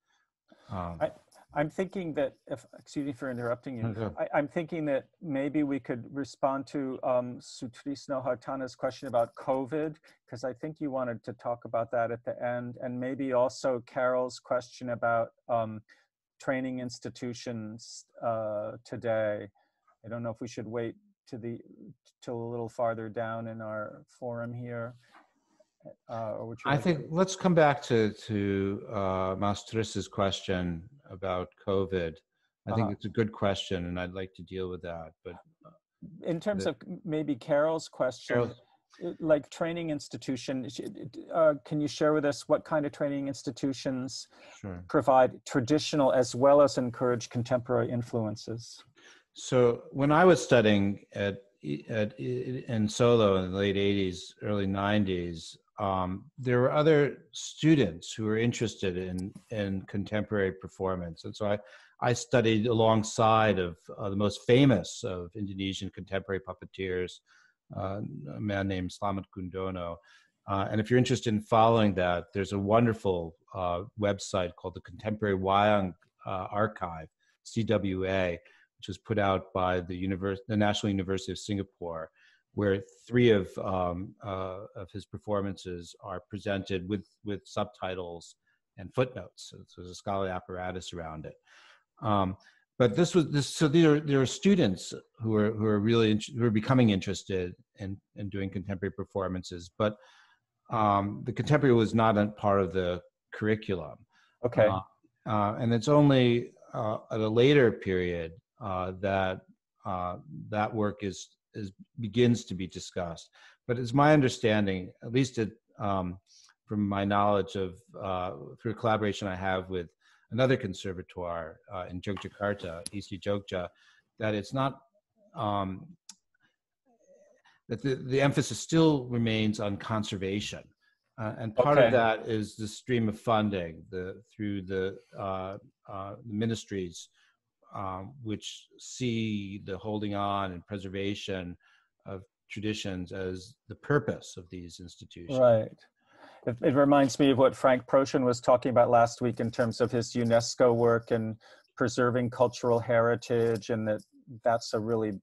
I'm thinking that, excuse me for interrupting you, I'm thinking that maybe we could respond to Sutrisno Hartana's question about COVID, because I think you wanted to talk about that at the end, and maybe also Carol's question about training institutions today. I don't know if we should wait till a little farther down in our forum here. I think let's come back to Maustris's question about COVID. I think it's a good question, and I'd like to deal with that. But in terms of maybe Carol's question, like training institution, can you share with us what kind of training institutions provide traditional as well as encourage contemporary influences? So when I was studying in Solo in the late 80s, early 90s, there were other students who were interested in contemporary performance. And so I studied alongside of the most famous of Indonesian contemporary puppeteers, a man named Slamet Gundono. And if you're interested in following that, there's a wonderful website called the Contemporary Wayang Archive, CWA, which was put out by the National University of Singapore, where 3 of his performances are presented with subtitles and footnotes. So there's a scholarly apparatus around it. But so there are students who are really who are becoming interested in doing contemporary performances, but the contemporary was not a part of the curriculum. Okay. And it's only at a later period that that work begins to be discussed. But it's my understanding, at least from my knowledge of through a collaboration I have with another conservatoire in Yogyakarta, Isi Jogja, that it's not that the emphasis still remains on conservation, and part of that is the stream of funding through the ministries, which see the holding on and preservation of traditions as the purpose of these institutions. Right. It reminds me of what Frank Proshin was talking about last week in terms of his UNESCO work and preserving cultural heritage, and that's a really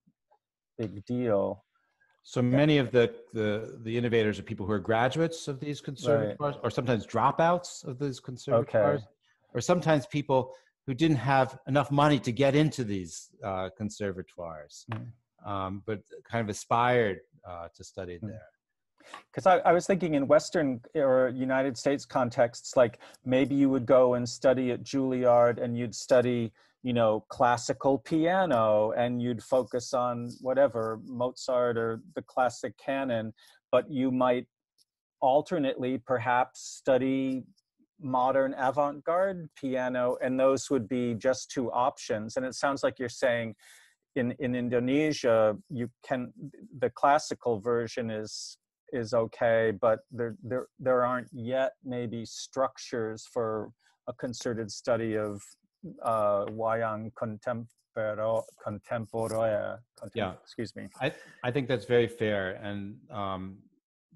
big deal. So many of the innovators are people who are graduates of these conservatoires, or sometimes dropouts of these conservatoires, or sometimes people who didn't have enough money to get into these conservatoires, but kind of aspired to study there. Because I was thinking in Western or United States contexts, like maybe you would go and study at Juilliard and you'd study, classical piano, and you'd focus on whatever, Mozart or the classic canon, but you might alternately perhaps study modern avant-garde piano, and those would be just 2 options. And it sounds like you're saying in Indonesia, the classical version is okay, but there aren't yet maybe structures for a concerted study of Wayang contemporary. Excuse me. I think that's very fair, and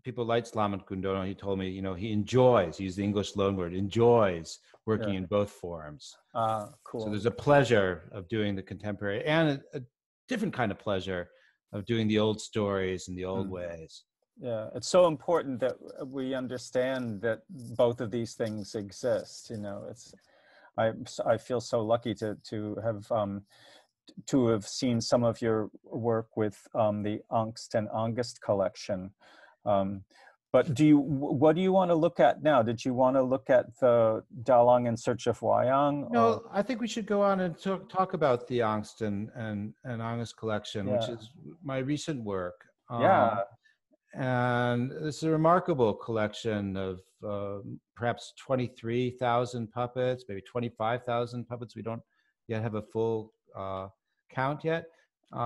people like Slamet Gundono, he told me, he enjoys, he used the English loanword, enjoys working in both forms. Cool. So there's a pleasure of doing the contemporary and a different kind of pleasure of doing the old stories and the old ways. Yeah, it's so important that we understand that both of these things exist. I feel so lucky to have seen some of your work with the Angst and Angest collection. But what do you want to look at now? Did you want to look at the Dalang in Search of Wayang? No, I think we should go on and talk about the Angst and Angest collection, which is my recent work. And it's a remarkable collection of perhaps 23,000 puppets, maybe 25,000 puppets. We don't yet have a full count yet,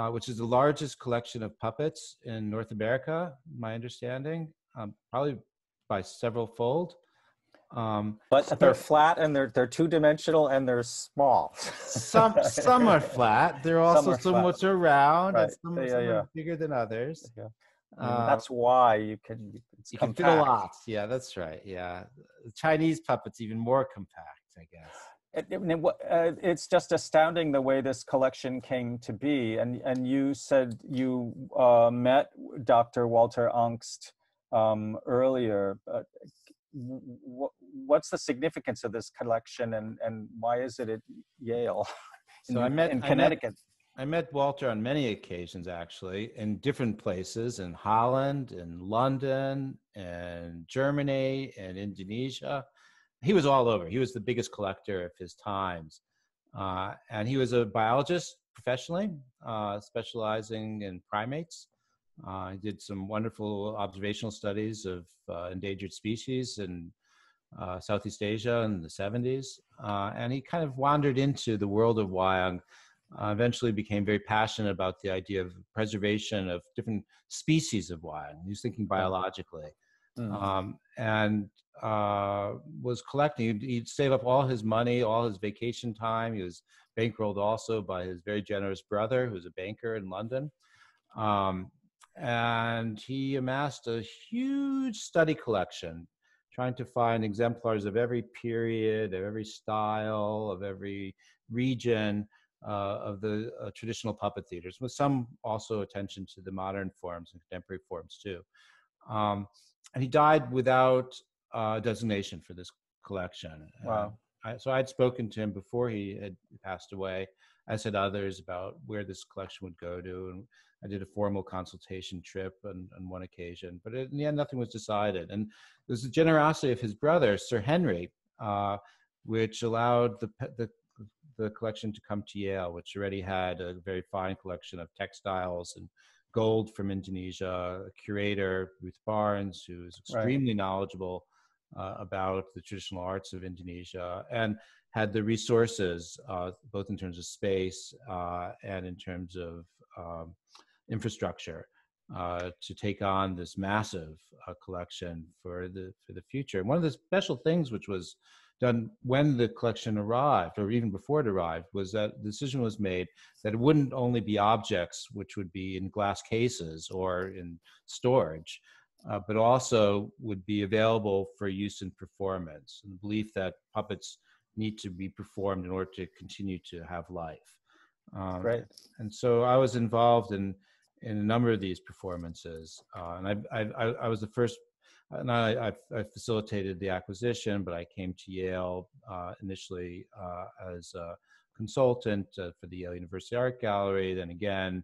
which is the largest collection of puppets in North America, my understanding, probably by several fold. But they're flat and they're 2-dimensional and they're small. Some are flat. There are also some which are round, and some are bigger than others. That's why you can fit a lot. Yeah, that's right. Yeah, the Chinese puppets even more compact, I guess. It's just astounding the way this collection came to be. And you said you met Dr. Walter Angst earlier. What's the significance of this collection, and why is it at Yale in Connecticut? I met Walter on many occasions, actually, in different places, in Holland, in London, and Germany, and Indonesia. He was all over. He was the biggest collector of his times. And he was a biologist professionally, specializing in primates. He did some wonderful observational studies of endangered species in Southeast Asia in the 70s. And he kind of wandered into the world of Wayang, eventually became very passionate about the idea of preservation of different species of Wayang. He was thinking biologically. And was collecting. He'd save up all his money, all his vacation time. He was bankrolled also by his very generous brother, who's a banker in London. And he amassed a huge study collection, trying to find exemplars of every period, of every style, of every region of the traditional puppet theaters, with some also attention to the modern forms and contemporary forms too. And he died without designation for this collection. Wow. So I'd spoken to him before he had passed away, as had others, about where this collection would go to. And I did a formal consultation trip on one occasion, but in the end, nothing was decided. And it was the generosity of his brother, Sir Henry, which allowed the collection to come to Yale, which already had a very fine collection of textiles and gold from Indonesia, a curator, Ruth Barnes, who is extremely knowledgeable about the traditional arts of Indonesia, and had the resources, both in terms of space and in terms of infrastructure, to take on this massive collection for the future. And one of the special things which was done when the collection arrived, or even before it arrived, was that the decision was made that it wouldn't only be objects which would be in glass cases or in storage, but also would be available for use in performance, and the belief that puppets need to be performed in order to continue to have life. Great. And so I was involved in a number of these performances, and I was the first. And I facilitated the acquisition, but I came to Yale initially as a consultant for the Yale University Art Gallery, then again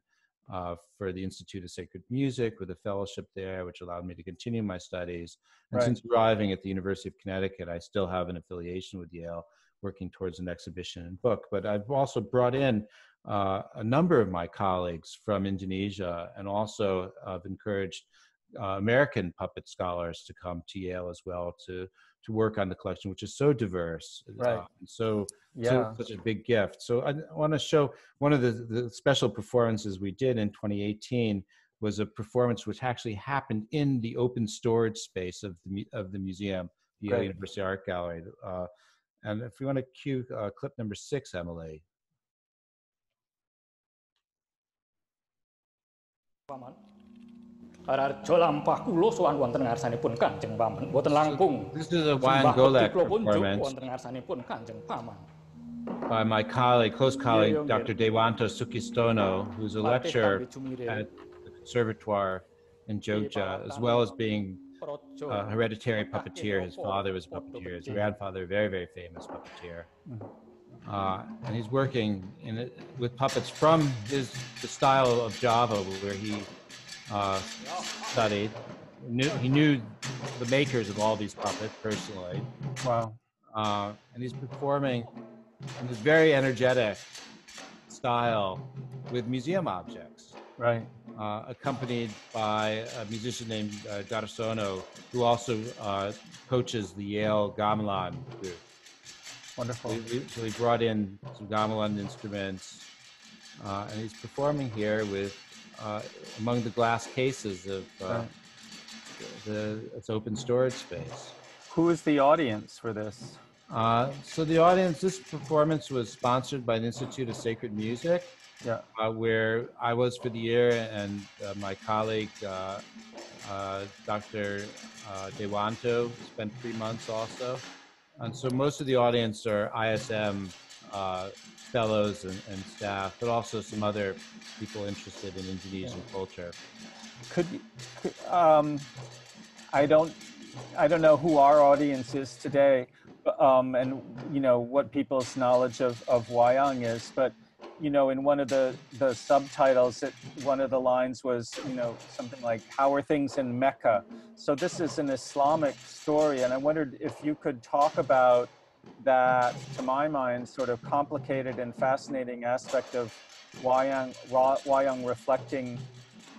for the Institute of Sacred Music with a fellowship there, which allowed me to continue my studies. And since arriving at the University of Connecticut, I still have an affiliation with Yale, working towards an exhibition and book. But I've also brought in a number of my colleagues from Indonesia, and also I've encouraged American puppet scholars to come to Yale as well to work on the collection, which is so diverse, and so such a big gift. So I want to show one of the special performances we did in 2018 was a performance which actually happened in the open storage space of the museum, the Yale University Art Gallery. And if we want to cue clip number 6, Emily. This is a Wayang performance by my colleague, close colleague, Dr. Dewanto Sukistono, who's a lecturer at the Conservatoire in Jogja, as well as being a hereditary puppeteer. His father was a puppeteer, his grandfather, a very, very famous puppeteer. And he's working with puppets from the style of Java, where he studied. He knew the makers of all these puppets personally. Wow. And he's performing in this very energetic style with museum objects. Right. Accompanied by a musician named Garsono, who also coaches the Yale gamelan group. Wonderful. So he brought in some gamelan instruments, and he's performing here with among the glass cases of its open storage space. Who is the audience for this? So the audience, this performance was sponsored by the Institute of Sacred Music, where I was for the year, and my colleague, Dr. Dewanto, spent 3 months also. And so most of the audience are ISM fellows and staff, but also some other people interested in Indonesian culture. I don't know who our audience is today, and what people's knowledge of Wayang is, but in one of the subtitles, one of the lines was something like, "How are things in Mecca?" So this is an Islamic story, and I wondered if you could talk about that, to my mind, sort of complicated and fascinating aspect of Wayang reflecting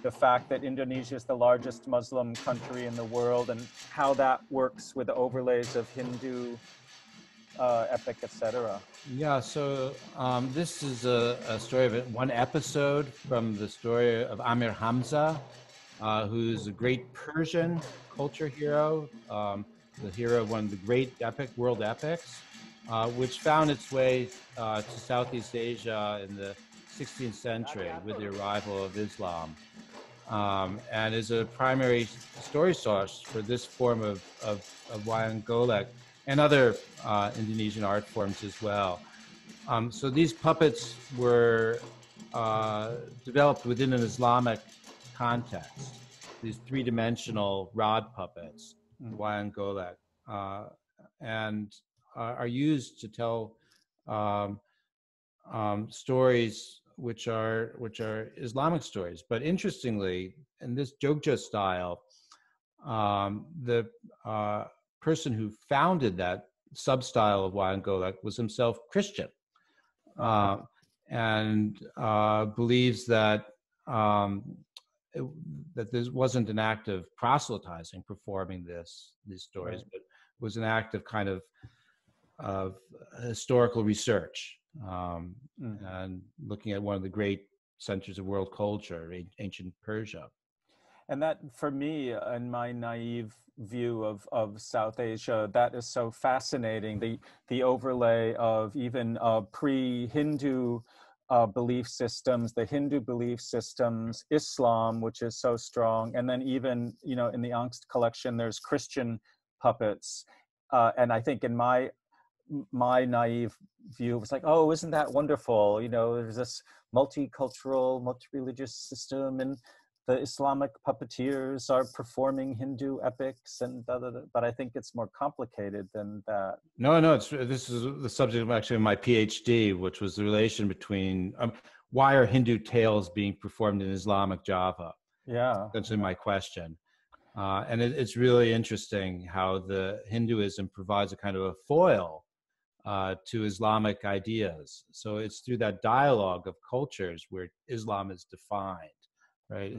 the fact that Indonesia is the largest Muslim country in the world, and how that works with the overlays of Hindu epic, etc. Yeah, so this is a story of one episode from the story of Amir Hamza, who's a great Persian culture hero, the hero of one of the great world epics. which found its way to Southeast Asia in the 16th century with the arrival of Islam, and is a primary story source for this form of wayang golek and other Indonesian art forms as well. So these puppets were developed within an Islamic context, these three-dimensional rod puppets, wayang golek, and are used to tell stories which are Islamic stories. But interestingly, in this Jogja style, the person who founded that sub-style of wayang golek was himself Christian, and believes that that this wasn't an act of proselytizing, performing these stories, right, but was an act of kind of historical research, and looking at one of the great centers of world culture, ancient Persia. And that, for me, in my naive view of South Asia, that is so fascinating. The overlay of even pre-Hindu belief systems, the Hindu belief systems, Islam, which is so strong, and then even, you know, in the Angst collection, there's Christian puppets, and I think in my naive view, it was like, oh, isn't that wonderful? You know, there's this multicultural, multi-religious system, and the Islamic puppeteers are performing Hindu epics, and but I think it's more complicated than that. No, this is the subject of actually my PhD, which was the relation between why are Hindu tales being performed in Islamic Java? Yeah, that's my question. And it's really interesting how the Hinduism provides a kind of a foil to Islamic ideas. So it's through that dialogue of cultures where Islam is defined, right?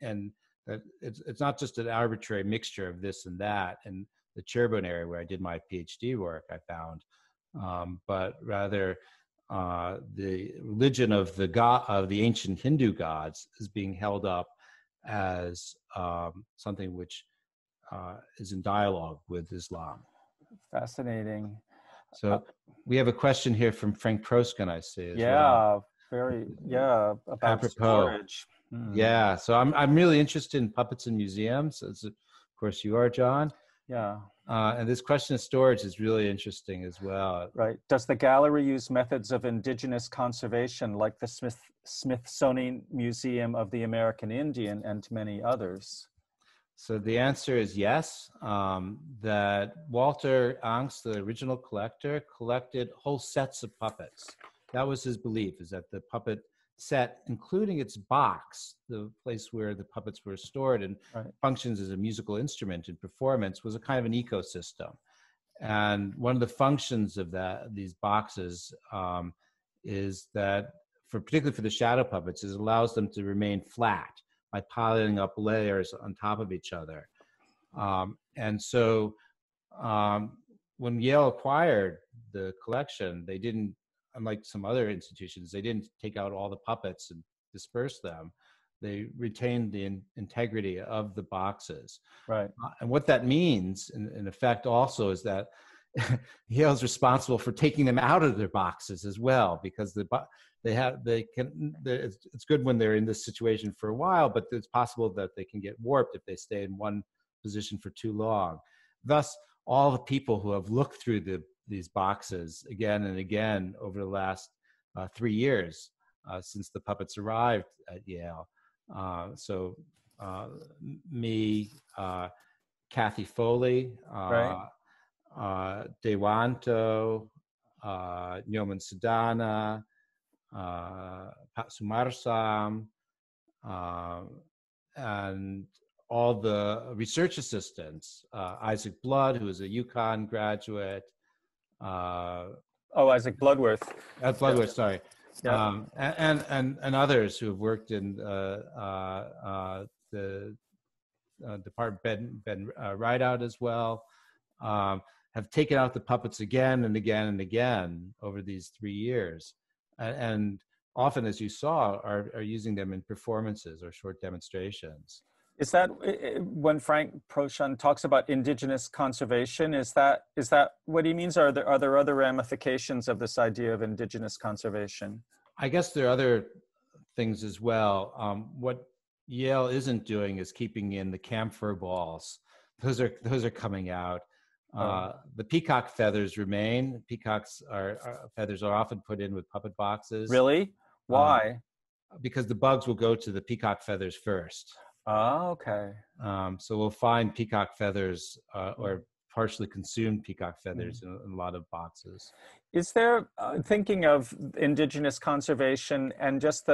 And it's not just an arbitrary mixture of this and that. And the Cirebon area where I did my PhD work, I found, but rather the religion of the ancient Hindu gods is being held up as something which is in dialogue with Islam. Fascinating. So we have a question here from Frank Proskin, I see. As well. About apropos storage. Yeah, so I'm really interested in puppets in museums, as of course you are, John. Yeah. And this question of storage is really interesting as well. Right. Does the gallery use methods of indigenous conservation like the Smithsonian Museum of the American Indian and many others? So the answer is yes, that Walter Angst, the original collector, collected whole sets of puppets. That was his belief, is that the puppet set, including its box, the place where the puppets were stored and functions as a musical instrument in performance, was a kind of an ecosystem. And one of the functions of these boxes is that, particularly for the shadow puppets, is it allows them to remain flat by piling up layers on top of each other. And so when Yale acquired the collection, they didn't, unlike some other institutions, they didn't take out all the puppets and disperse them. They retained the integrity of the boxes. Right. And what that means, in effect, also is that Yale's responsible for taking them out of their boxes as well, because it's good when they're in this situation for a while, but it's possible that they can get warped if they stay in one position for too long. Thus, all the people who have looked through these boxes again and again over the last 3 years since the puppets arrived at Yale. Me, Kathy Foley, Dewanto, Nyoman Sadana, Pat Sumarsam, and all the research assistants, Isaac Blood, who is a UConn graduate. Isaac Bloodworth. Bloodworth, sorry. Yeah. And others who have worked in the department, Ben Rideout as well, have taken out the puppets again and again and again over these 3 years. And often, as you saw, are using them in performances or short demonstrations. Is that when Frank Prochon talks about indigenous conservation? Is that what he means? Are there other ramifications of this idea of indigenous conservation? I guess there are other things as well. What Yale isn't doing is keeping in the camphor balls. Those are coming out. The peacock feathers remain. Peacocks feathers are often put in with puppet boxes. Really? Why? Because the bugs will go to the peacock feathers first. Oh, okay. So we'll find peacock feathers or partially consumed peacock feathers in a lot of boxes. Is there, thinking of indigenous conservation and just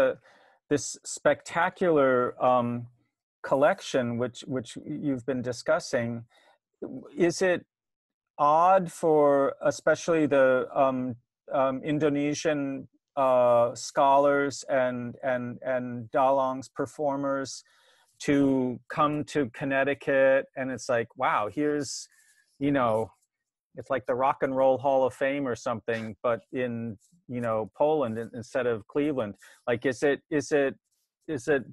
this spectacular collection which you've been discussing, is it odd for especially the Indonesian scholars and dalangs performers to come to Connecticut, and it's like, wow, here's, it's like the Rock and Roll Hall of Fame or something, but in, Poland instead of Cleveland? Like, is it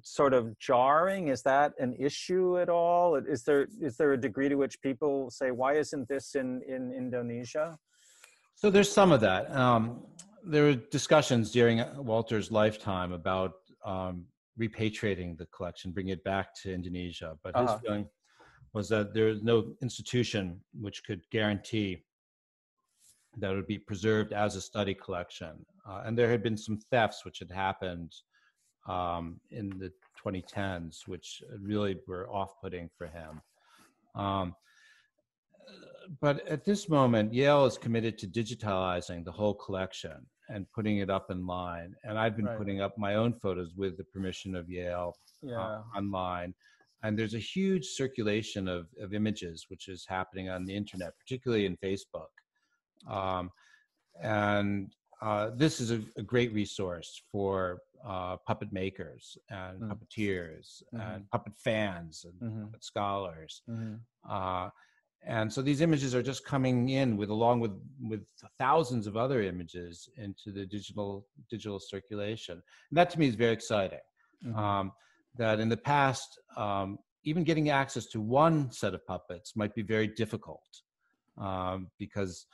sort of jarring? Is that an issue at all? Is there a degree to which people say, why isn't this in Indonesia? So there's some of that. There were discussions during Walter's lifetime about repatriating the collection, bringing it back to Indonesia. But his feeling was that there is no institution which could guarantee that it would be preserved as a study collection. And there had been some thefts which had happened in the 2010s, which really were off-putting for him. But at this moment, Yale is committed to digitalizing the whole collection and putting it up online. And I've been putting up my own photos with the permission of Yale online. And there's a huge circulation of images, which is happening on the internet, particularly in Facebook. This is a great resource for puppet makers and puppeteers and puppet fans and puppet scholars. And so these images are just coming in along with thousands of other images into the digital circulation. And that to me is very exciting. That in the past, even getting access to one set of puppets might be very difficult because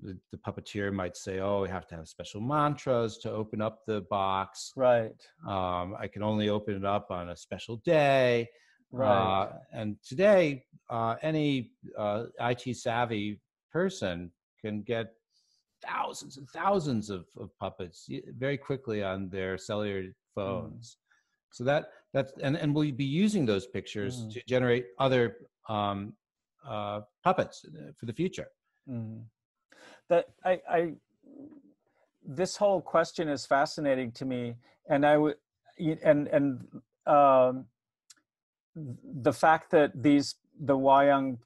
the puppeteer might say, oh, we have to have special mantras to open up the box. Right. I can only open it up on a special day. Right. And today, any IT savvy person can get thousands and thousands of puppets very quickly on their cellular phones. So that's and we'll be using those pictures to generate other puppets for the future. That this whole question is fascinating to me, and the fact that the Wayang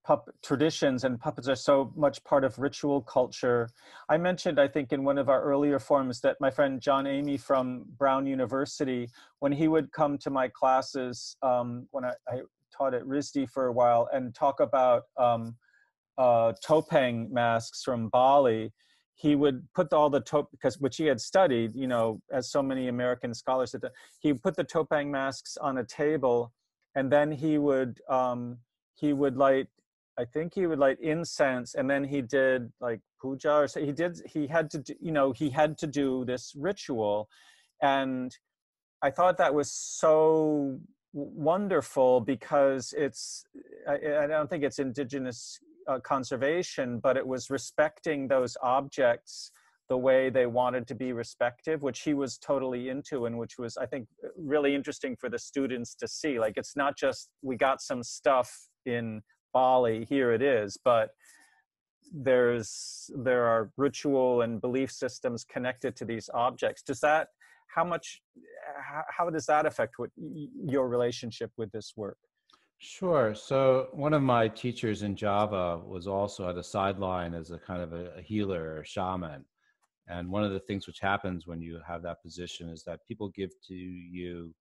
puppet traditions and puppets are so much part of ritual culture. I mentioned, I think, in one of our earlier forums that my friend John Amy from Brown University, when he would come to my classes when I taught at RISD for a while and talk about topeng masks from Bali, he would put all the which he had studied, as so many American scholars did. He put the topeng masks on a table, and then he would light, I think he would light incense, and then he did like puja, or so he had to do this ritual. And I thought that was so wonderful because I don't think it's indigenous conservation, but it was respecting those objects the way they wanted to be respected, which he was totally into, and which was, I think, really interesting for the students to see. Like, it's not just we got some stuff in Bali, here it is, but there are ritual and belief systems connected to these objects. How does that affect your relationship with this work? Sure. So one of my teachers in Java was also at a sideline as a kind of a healer or shaman. And one of the things which happens when you have that position is that people give to you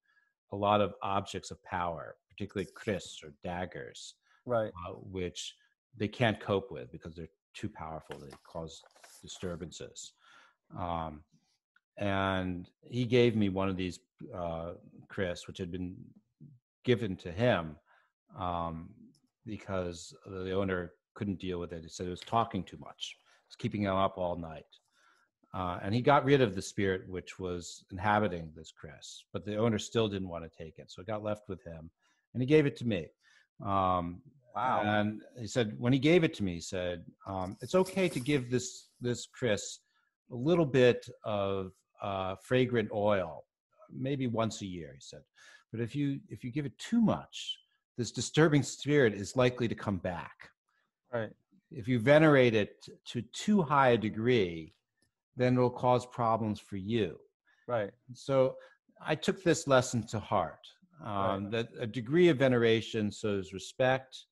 a lot of objects of power, particularly kris or daggers, right? Which they can't cope with because they're too powerful. They cause disturbances. And he gave me one of these kris, which had been given to him because the owner couldn't deal with it. He said it was talking too much. It was keeping him up all night. And he got rid of the spirit which was inhabiting this Chris, but the owner still didn't want to take it. So it got left with him, and he gave it to me. Wow. And he said, when he gave it to me, he said, it's okay to give this Chris a little bit of fragrant oil, maybe once a year, he said. But if you give it too much, this disturbing spirit is likely to come back. Right. If you venerate it to too high a degree, then it'll cause problems for you. Right. So I took this lesson to heart, that a degree of veneration shows respect,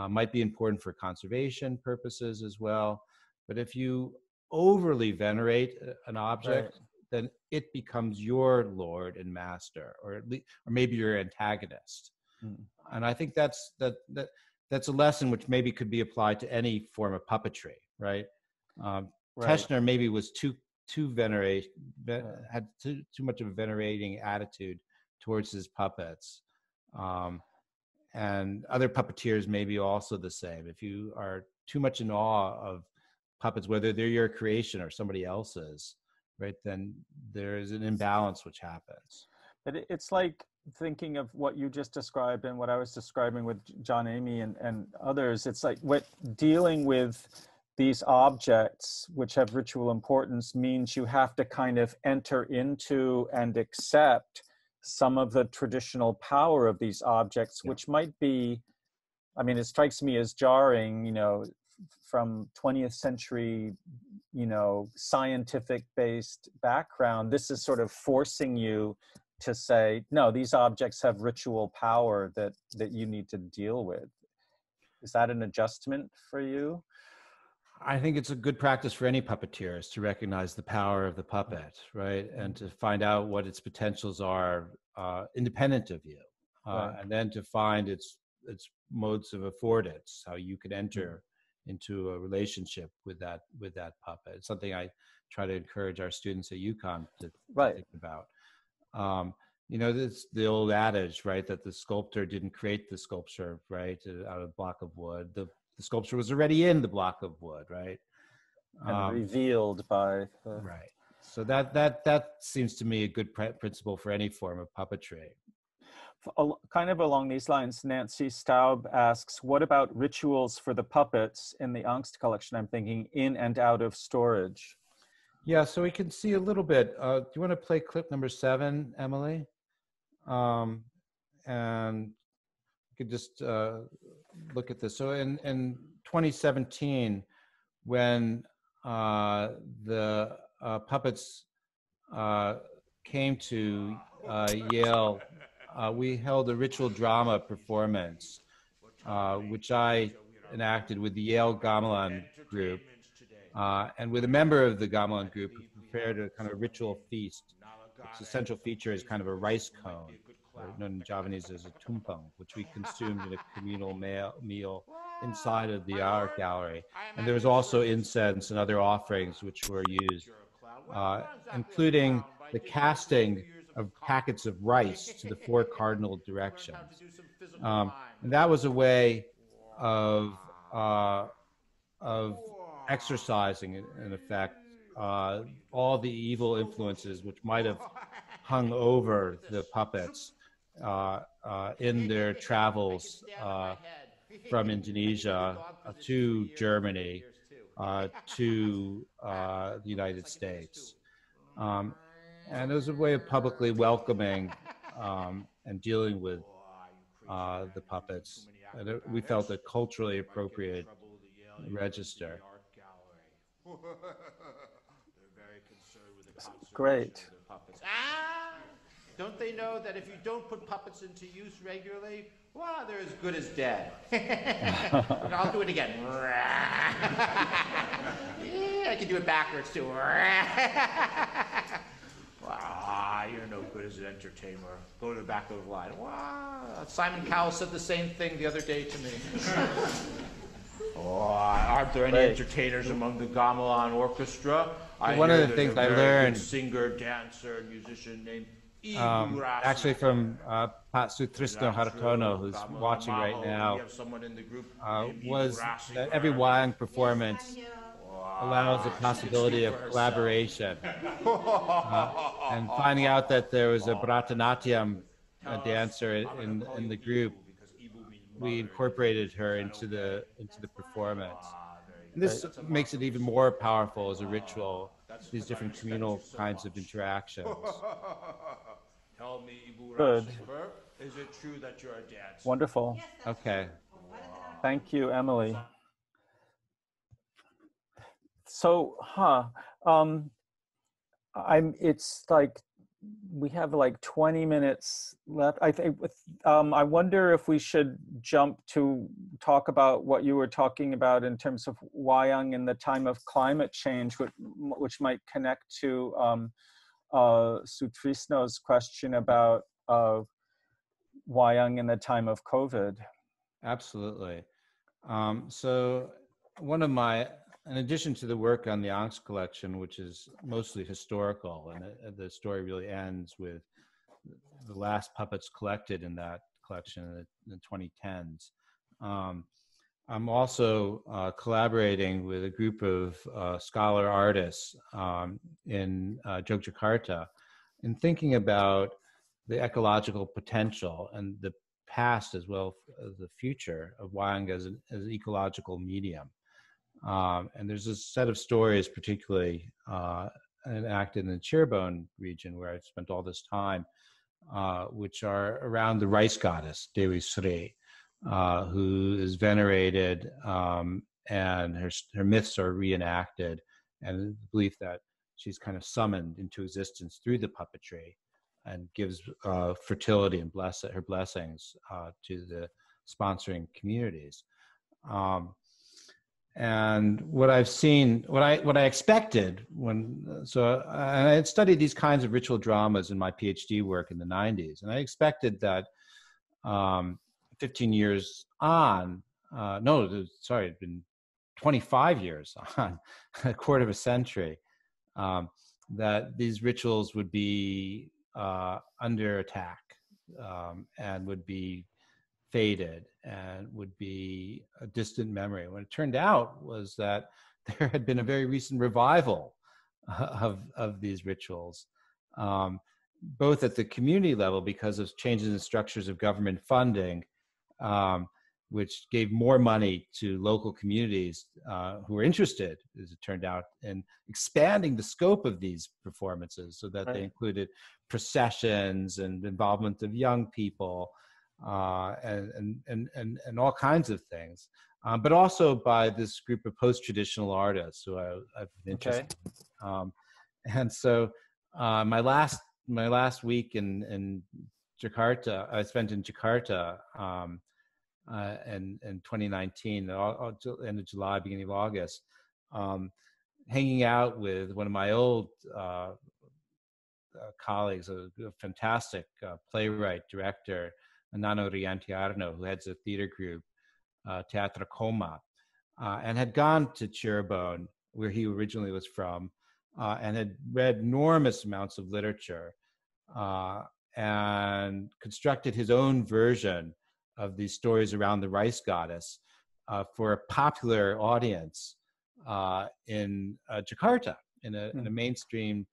might be important for conservation purposes as well. But if you overly venerate an object, then it becomes your lord and master, or maybe your antagonist. And I think that's a lesson which maybe could be applied to any form of puppetry, right? Teshner maybe was too had too much of a venerating attitude towards his puppets, and other puppeteers may be also the same. If you are too much in awe of puppets, whether they're your creation or somebody else's, right, then there is an imbalance which happens. But it's like thinking of what you just described and what I was describing with John Amy and others. It's like dealing with these objects which have ritual importance means you have to kind of enter into and accept some of the traditional power of these objects, which might be, I mean, it strikes me as jarring, you know, from 20th century, you know, scientific-based background. This is sort of forcing you to say, no, these objects have ritual power that you need to deal with. Is that an adjustment for you? I think it's a good practice for any puppeteer is to recognize the power of the puppet, right? And to find out what its potentials are independent of you. And then to find its modes of affordance, how you can enter into a relationship with that puppet. It's something I try to encourage our students at UConn to think about. You know, this the old adage, right, that the sculptor didn't create the sculpture, right, out of a block of wood. The sculpture was already in the block of wood, right? And revealed by the... Right. So that seems to me a good principle for any form of puppetry. Kind of along these lines, Nancy Staub asks, what about rituals for the puppets in the Angst collection? I'm thinking in and out of storage. Yeah, so we can see a little bit. Do you want to play clip number 7, Emily? And you could just look at this. So in 2017, when the puppets came to Yale, we held a ritual drama performance, which I enacted with the Yale Gamelan group, and with a member of the Gamelan group who prepared a kind of ritual feast. Its essential feature is kind of a rice cone, known in Javanese as a tumpeng, which we consumed in a communal meal inside of the art gallery. And there was also incense and other offerings which were used, including the casting of packets of rice to the 4 cardinal directions. And that was a way of exercising, in effect, all the evil influences which might have hung over the puppets in their travels from Indonesia to Germany to the United States. And it was a way of publicly welcoming and dealing with the puppets. And we felt a culturally appropriate register. Great. Don't they know that if you don't put puppets into use regularly, well, they're as good as dead. I'll do it again. Yeah, I can do it backwards too. You're no good as an entertainer. Go to the back of the line. Simon Cowell said the same thing the other day to me. Aren't there any entertainers among the Gamelan orchestra? One of the things I learned, singer, dancer, and musician named Actually from Pat Sutrisno Hartono, who's watching right now, was that every Wayang performance allows the possibility of collaboration. And finding out that there was a Bharatanatyam dancer in the group, we incorporated her into the performance. And this makes it even more powerful as a ritual, these different communal kinds of interactions. Tell me, Ibu Good. Rasper, is it true that you're a dancer? Wonderful. Okay. Thank you, Emily. So, it's like we have like 20 minutes left. I think I wonder if we should jump to talk about what you were talking about in terms of Wayang in the time of climate change, which might connect to Sutrisno's question about Wayang in the time of COVID. Absolutely. So one of in addition to the work on the Angst collection, which is mostly historical, and the story really ends with the last puppets collected in that collection in the 2010s. I'm also collaborating with a group of scholar artists in Yogyakarta in thinking about the ecological potential and the past as well as the future of Wayang as an ecological medium. And there's a set of stories, particularly enacted in the Cirebon region where I've spent all this time, which are around the rice goddess, Dewi Sri, who is venerated, and her myths are reenacted, and the belief that she's kind of summoned into existence through the puppetry and gives fertility and her blessings to the sponsoring communities. And what I've seen, what I expected and I had studied these kinds of ritual dramas in my PhD work in the 90s, and I expected that 15 years on, it'd been 25 years on, a quarter of a century, that these rituals would be under attack and would be faded and would be a distant memory. What it turned out was that there had been a very recent revival of these rituals, both at the community level because of changes in the structures of government funding, which gave more money to local communities who were interested, as it turned out, in expanding the scope of these performances so that they included processions and involvement of young people, and all kinds of things, but also by this group of post-traditional artists who I've been interested in. And so my last week in Jakarta, I spent in Jakarta in 2019, end of July, beginning of August, hanging out with one of my old colleagues, a fantastic playwright, director, Nano Riantiarno, who heads a theater group, Teatra Coma, and had gone to Cirebon, where he originally was from, and had read enormous amounts of literature, and constructed his own version of these stories around the rice goddess for a popular audience in Jakarta, in a mainstream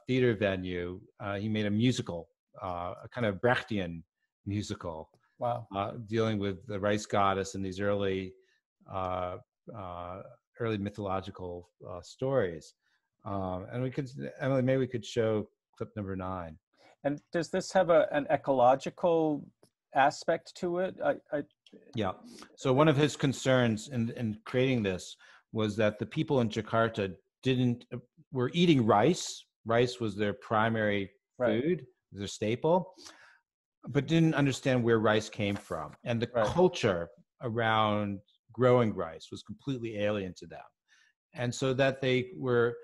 theater venue. He made a musical, a kind of Brechtian musical, dealing with the rice goddess and these early mythological stories. And Emily, maybe we could show clip number 9. And does this have an ecological aspect to it? Yeah. So one of his concerns in creating this was that the people in Jakarta were eating rice. Rice was their primary food, their staple, but didn't understand where rice came from. And the culture around growing rice was completely alien to them. And so that they were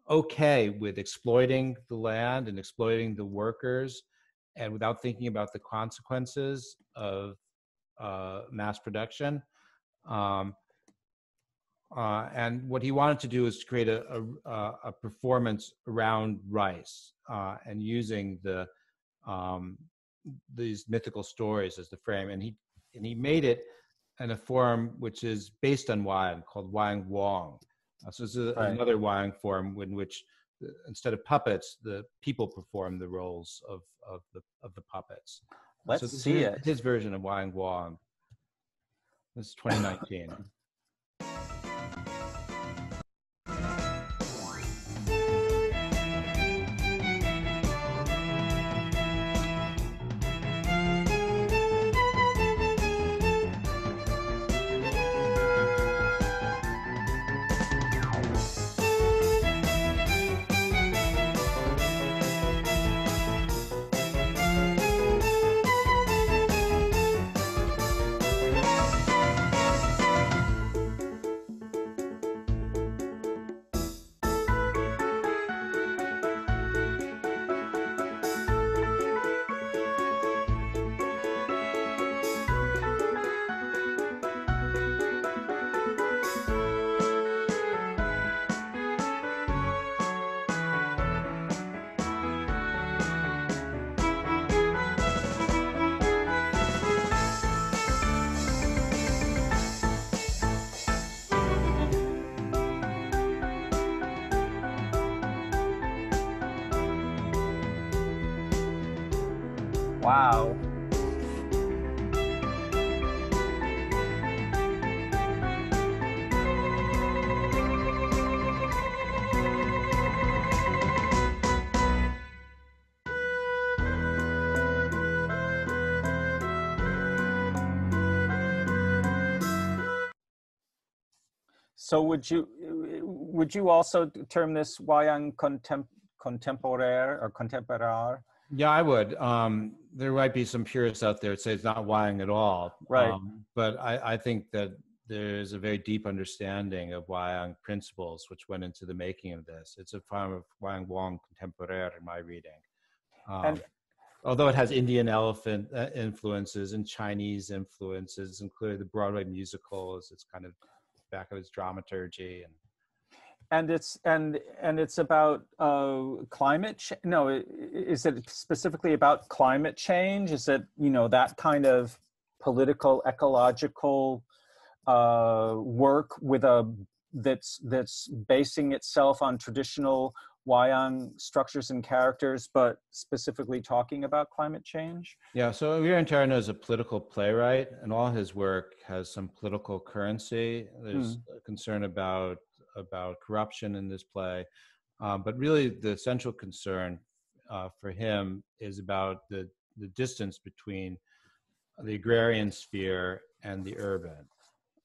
okay with exploiting the land and exploiting the workers, and without thinking about the consequences of mass production. And what he wanted to do is create a performance around rice, and using these mythical stories as the frame, and he made it in a form which is based on Wayang, called Wayang Wong. So this is another Wayang form in which instead of puppets, the people perform the roles of the puppets. Let's see it. His version of Wayang Wong. This is 2019. Wow. So would you also term this Wayang contemporaire or contemporaire? Yeah, I would. There might be some purists out there that say it's not Wayang at all. Right. But I think that there's a very deep understanding of Wayang principles which went into the making of this. It's a form of Wayang Wong contemporaire in my reading. Although it has Indian elephant influences and Chinese influences, including the Broadway musical as its kind of back of its dramaturgy. And it's about climate. No, is it specifically about climate change? Is it, you know, that kind of political, ecological work with that's basing itself on traditional Wayang structures and characters, but specifically talking about climate change? Yeah, so Reimagining is a political playwright, and all his work has some political currency. There's a concern about corruption in this play, but really the central concern for him is about the distance between the agrarian sphere and the urban.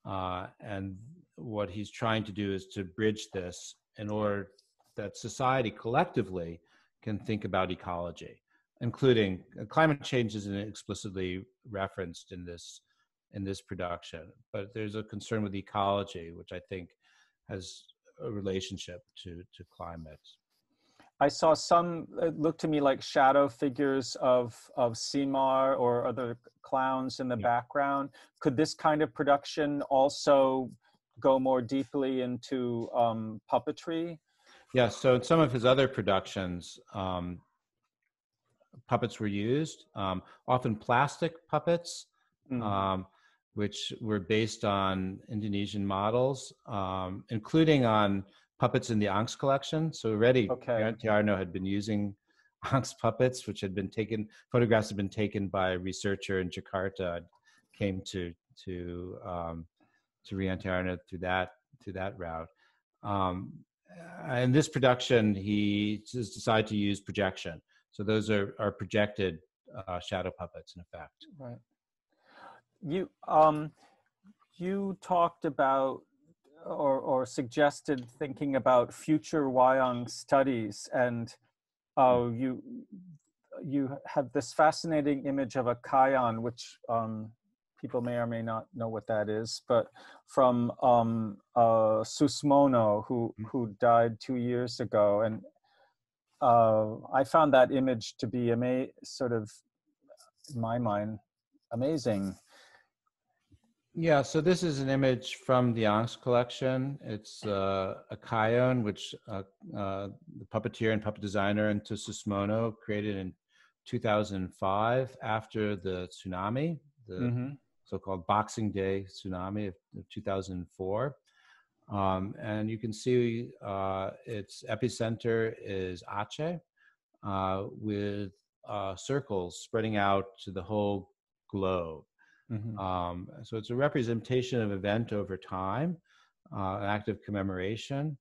And what he's trying to do is to bridge this in order that society collectively can think about ecology, including climate change isn't explicitly referenced in this production, but there's a concern with ecology, which I think has a relationship to climate. I saw some, it looked to me like shadow figures of Simar or other clowns in the background. Could this kind of production also go more deeply into puppetry? Yeah, so in some of his other productions, puppets were used, often plastic puppets, which were based on Indonesian models, including on puppets in the Angst collection. So already Tiarno had been using Angst puppets, which had been taken, photographs had been taken by a researcher in Jakarta, came to Tiarno through that route. In this production, he just decided to use projection. So those are projected shadow puppets, in effect. Right. You talked about or suggested thinking about future Wayang studies, and you have this fascinating image of a Kayan, which people may or may not know what that is, but from Susmono, who died 2 years ago, and I found that image to be sort of, in my mind, amazing. Yeah, so this is an image from the Angst collection. It's a Kion, which the puppeteer and puppet designer Ntu Susmono created in 2005 after the tsunami, the so-called Boxing Day tsunami of 2004. And you can see its epicenter is Aceh, with circles spreading out to the whole globe. So it's a representation of event over time, an act of commemoration,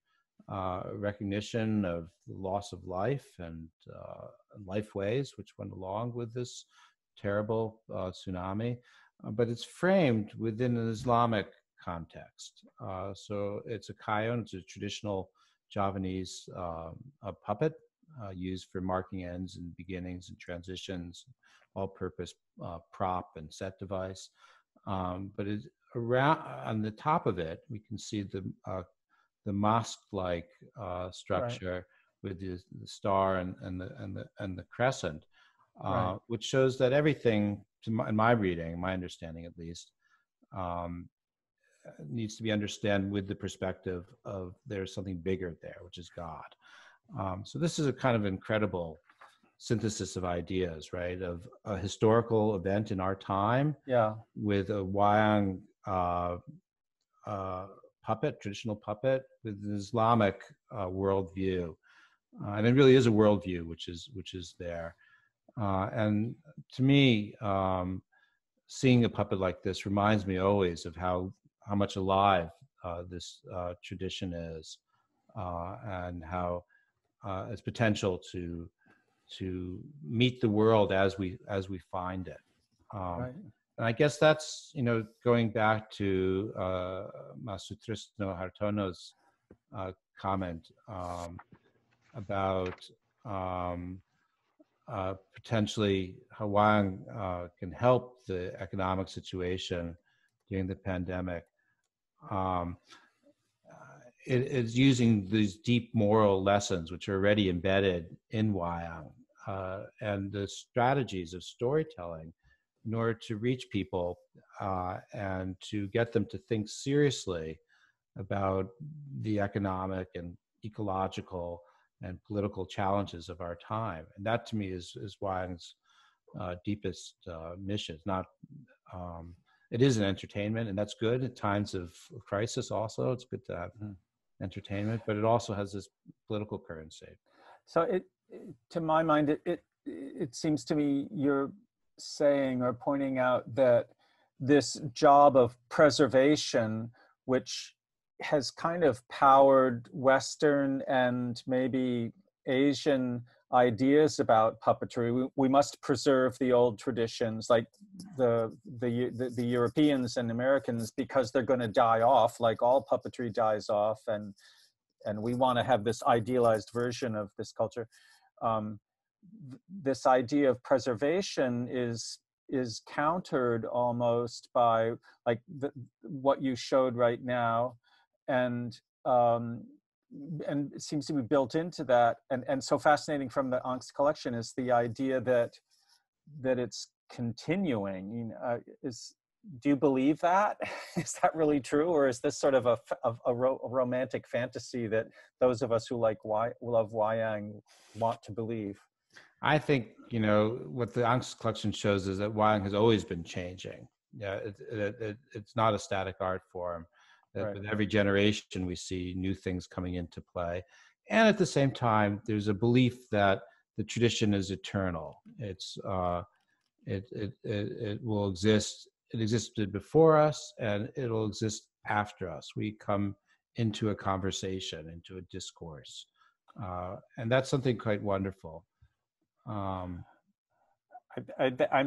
recognition of the loss of life and life ways which went along with this terrible tsunami. But it's framed within an Islamic context. So it's a Kion, it's a traditional Javanese puppet used for marking ends and beginnings and transitions, all-purpose prop and set device. But it's around on the top of it, we can see the mosque-like structure with the star and the crescent, which shows that everything, in my reading, my understanding at least, needs to be understood with the perspective of there's something bigger there, which is God. So this is a kind of incredible synthesis of ideas, right? Of a historical event in our time, with a Wayang puppet, traditional puppet, with an Islamic worldview, and it really is a worldview which is there. And to me, seeing a puppet like this reminds me always of how much alive this tradition is, and how its potential to meet the world as we find it. And I guess that's, going back to Masutrisno Hartono's comment about potentially how Wayang can help the economic situation during the pandemic. It is using these deep moral lessons which are already embedded in Wayang, and the strategies of storytelling in order to reach people and to get them to think seriously about the economic and ecological and political challenges of our time. And that, to me, is Wayang's deepest mission. It is an entertainment, and that's good at times of crisis. Also, it's good to have entertainment, but it also has this political currency. So to my mind, it seems to me you're saying or pointing out that this job of preservation, which has kind of powered Western and maybe Asian ideas about puppetry, we must preserve the old traditions, like the Europeans and Americans, because they're going to die off, like all puppetry dies off, and we want to have this idealized version of this culture. This idea of preservation is countered almost by like what you showed right now, and it seems to be built into that. And so fascinating from the Angst collection is the idea that it's continuing. Do you believe that? Is that really true, or is this sort of a romantic fantasy that those of us who love Wayang want to believe? I think what the Angst collection shows is that Wayang has always been changing. Yeah, it's not a static art form. With every generation, we see new things coming into play, and at the same time, there's a belief that the tradition is eternal. It will exist. It existed before us, and it'll exist after us. We come into a conversation, into a discourse, and that's something quite wonderful. I'm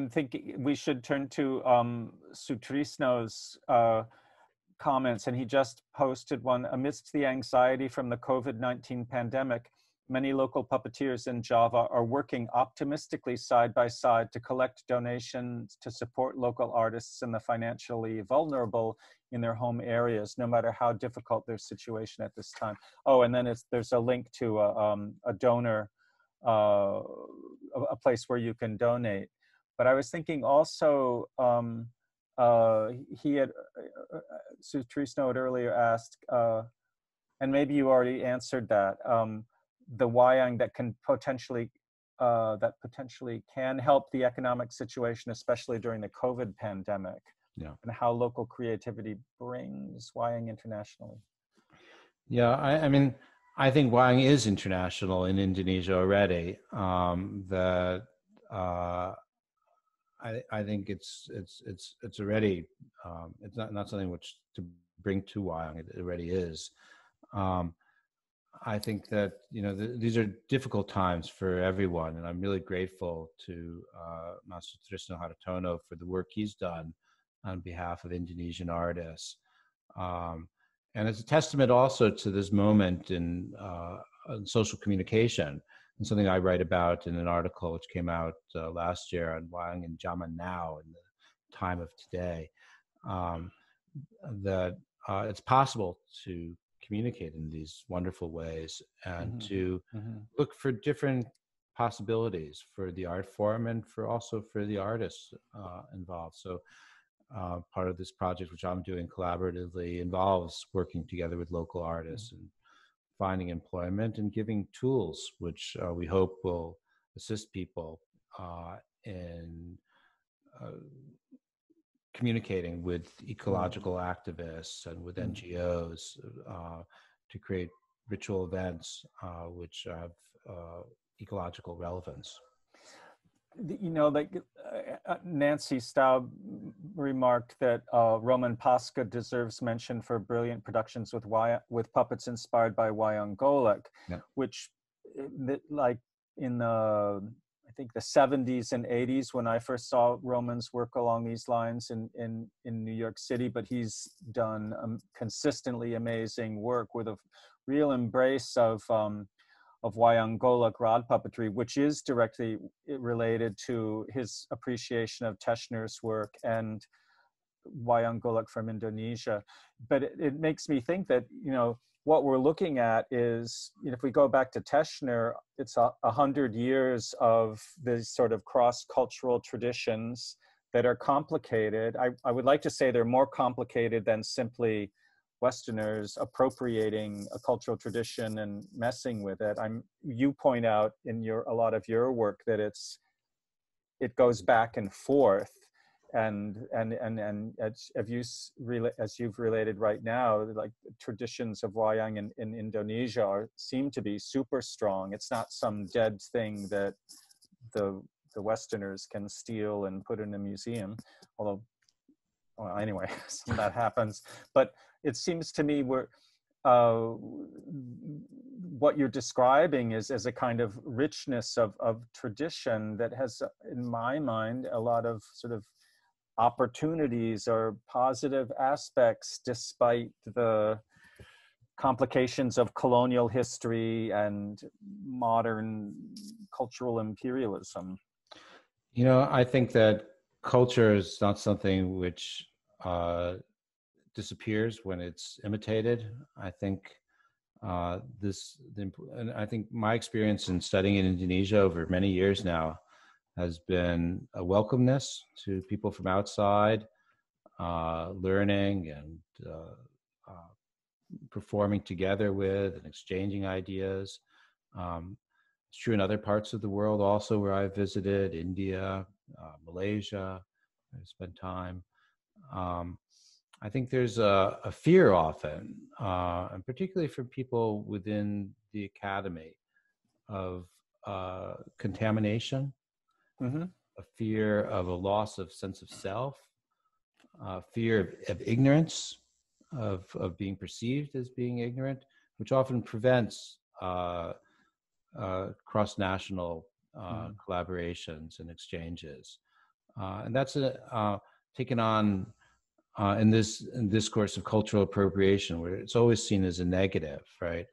thinking we should turn to Sutrisno's comments, and he just posted one. Amidst the anxiety from the COVID-19 pandemic, many local puppeteers in Java are working optimistically side by side to collect donations to support local artists and the financially vulnerable in their home areas, no matter how difficult their situation at this time. Oh, and then there's a link to a donor, a place where you can donate. But I was thinking also, he had, Trisno had earlier asked, and maybe you already answered that, the Wayang that can potentially can help the economic situation, especially during the COVID pandemic, and how local creativity brings Wayang internationally. Yeah, I mean, I think Wayang is international in Indonesia already. I think it's already it's not something which to bring to Wayang. It already is. I think that these are difficult times for everyone, and I'm really grateful to Master Trisno Hartono for the work he's done on behalf of Indonesian artists. And it's a testament also to this moment in social communication, and something I write about in an article which came out last year on Wayang in Zaman Now, in the time of today, that it's possible to communicate in these wonderful ways and to look for different possibilities for the art form and also for the artists involved. So part of this project, which I'm doing collaboratively, involves working together with local artists and finding employment and giving tools, which we hope will assist people in communicating with ecological activists and with NGOs to create ritual events which have ecological relevance. Nancy Staub remarked that Roman Pasca deserves mention for brilliant productions with puppets inspired by Wayang Golek, which, like in the I think the 70s and 80s, when I first saw Roman's work along these lines in New York City, but he's done consistently amazing work with a real embrace of Wayang Golek rod puppetry, which is directly related to his appreciation of Teshner's work and Wayang Golek from Indonesia. But it makes me think that, what we're looking at is, if we go back to Teshner, it's 100 years of these sort of cross-cultural traditions that are complicated. I would like to say they're more complicated than simply Westerners appropriating a cultural tradition and messing with it. You point out in a lot of your work that it goes back and forth, and as you've related right now, like traditions of Wayang in Indonesia seem to be super strong. It's not some dead thing that the Westerners can steal and put in a museum, although, well, anyway, that happens. But it seems to me what you're describing is as a kind of richness of tradition that has, in my mind, a lot of sort of opportunities or positive aspects despite the complications of colonial history and modern cultural imperialism. I think that culture is not something which disappears when it's imitated. I think and I think my experience in studying in Indonesia over many years now has been a welcomeness to people from outside, learning and performing together with and exchanging ideas. It's true in other parts of the world also where I visited, India, Malaysia, I spent time. I think there's a fear often, and particularly for people within the academy, of contamination, a fear of a loss of sense of self, fear of ignorance, of being perceived as being ignorant, which often prevents cross-national collaborations and exchanges. And that's taken on in this discourse of cultural appropriation, where it's always seen as a negative, right?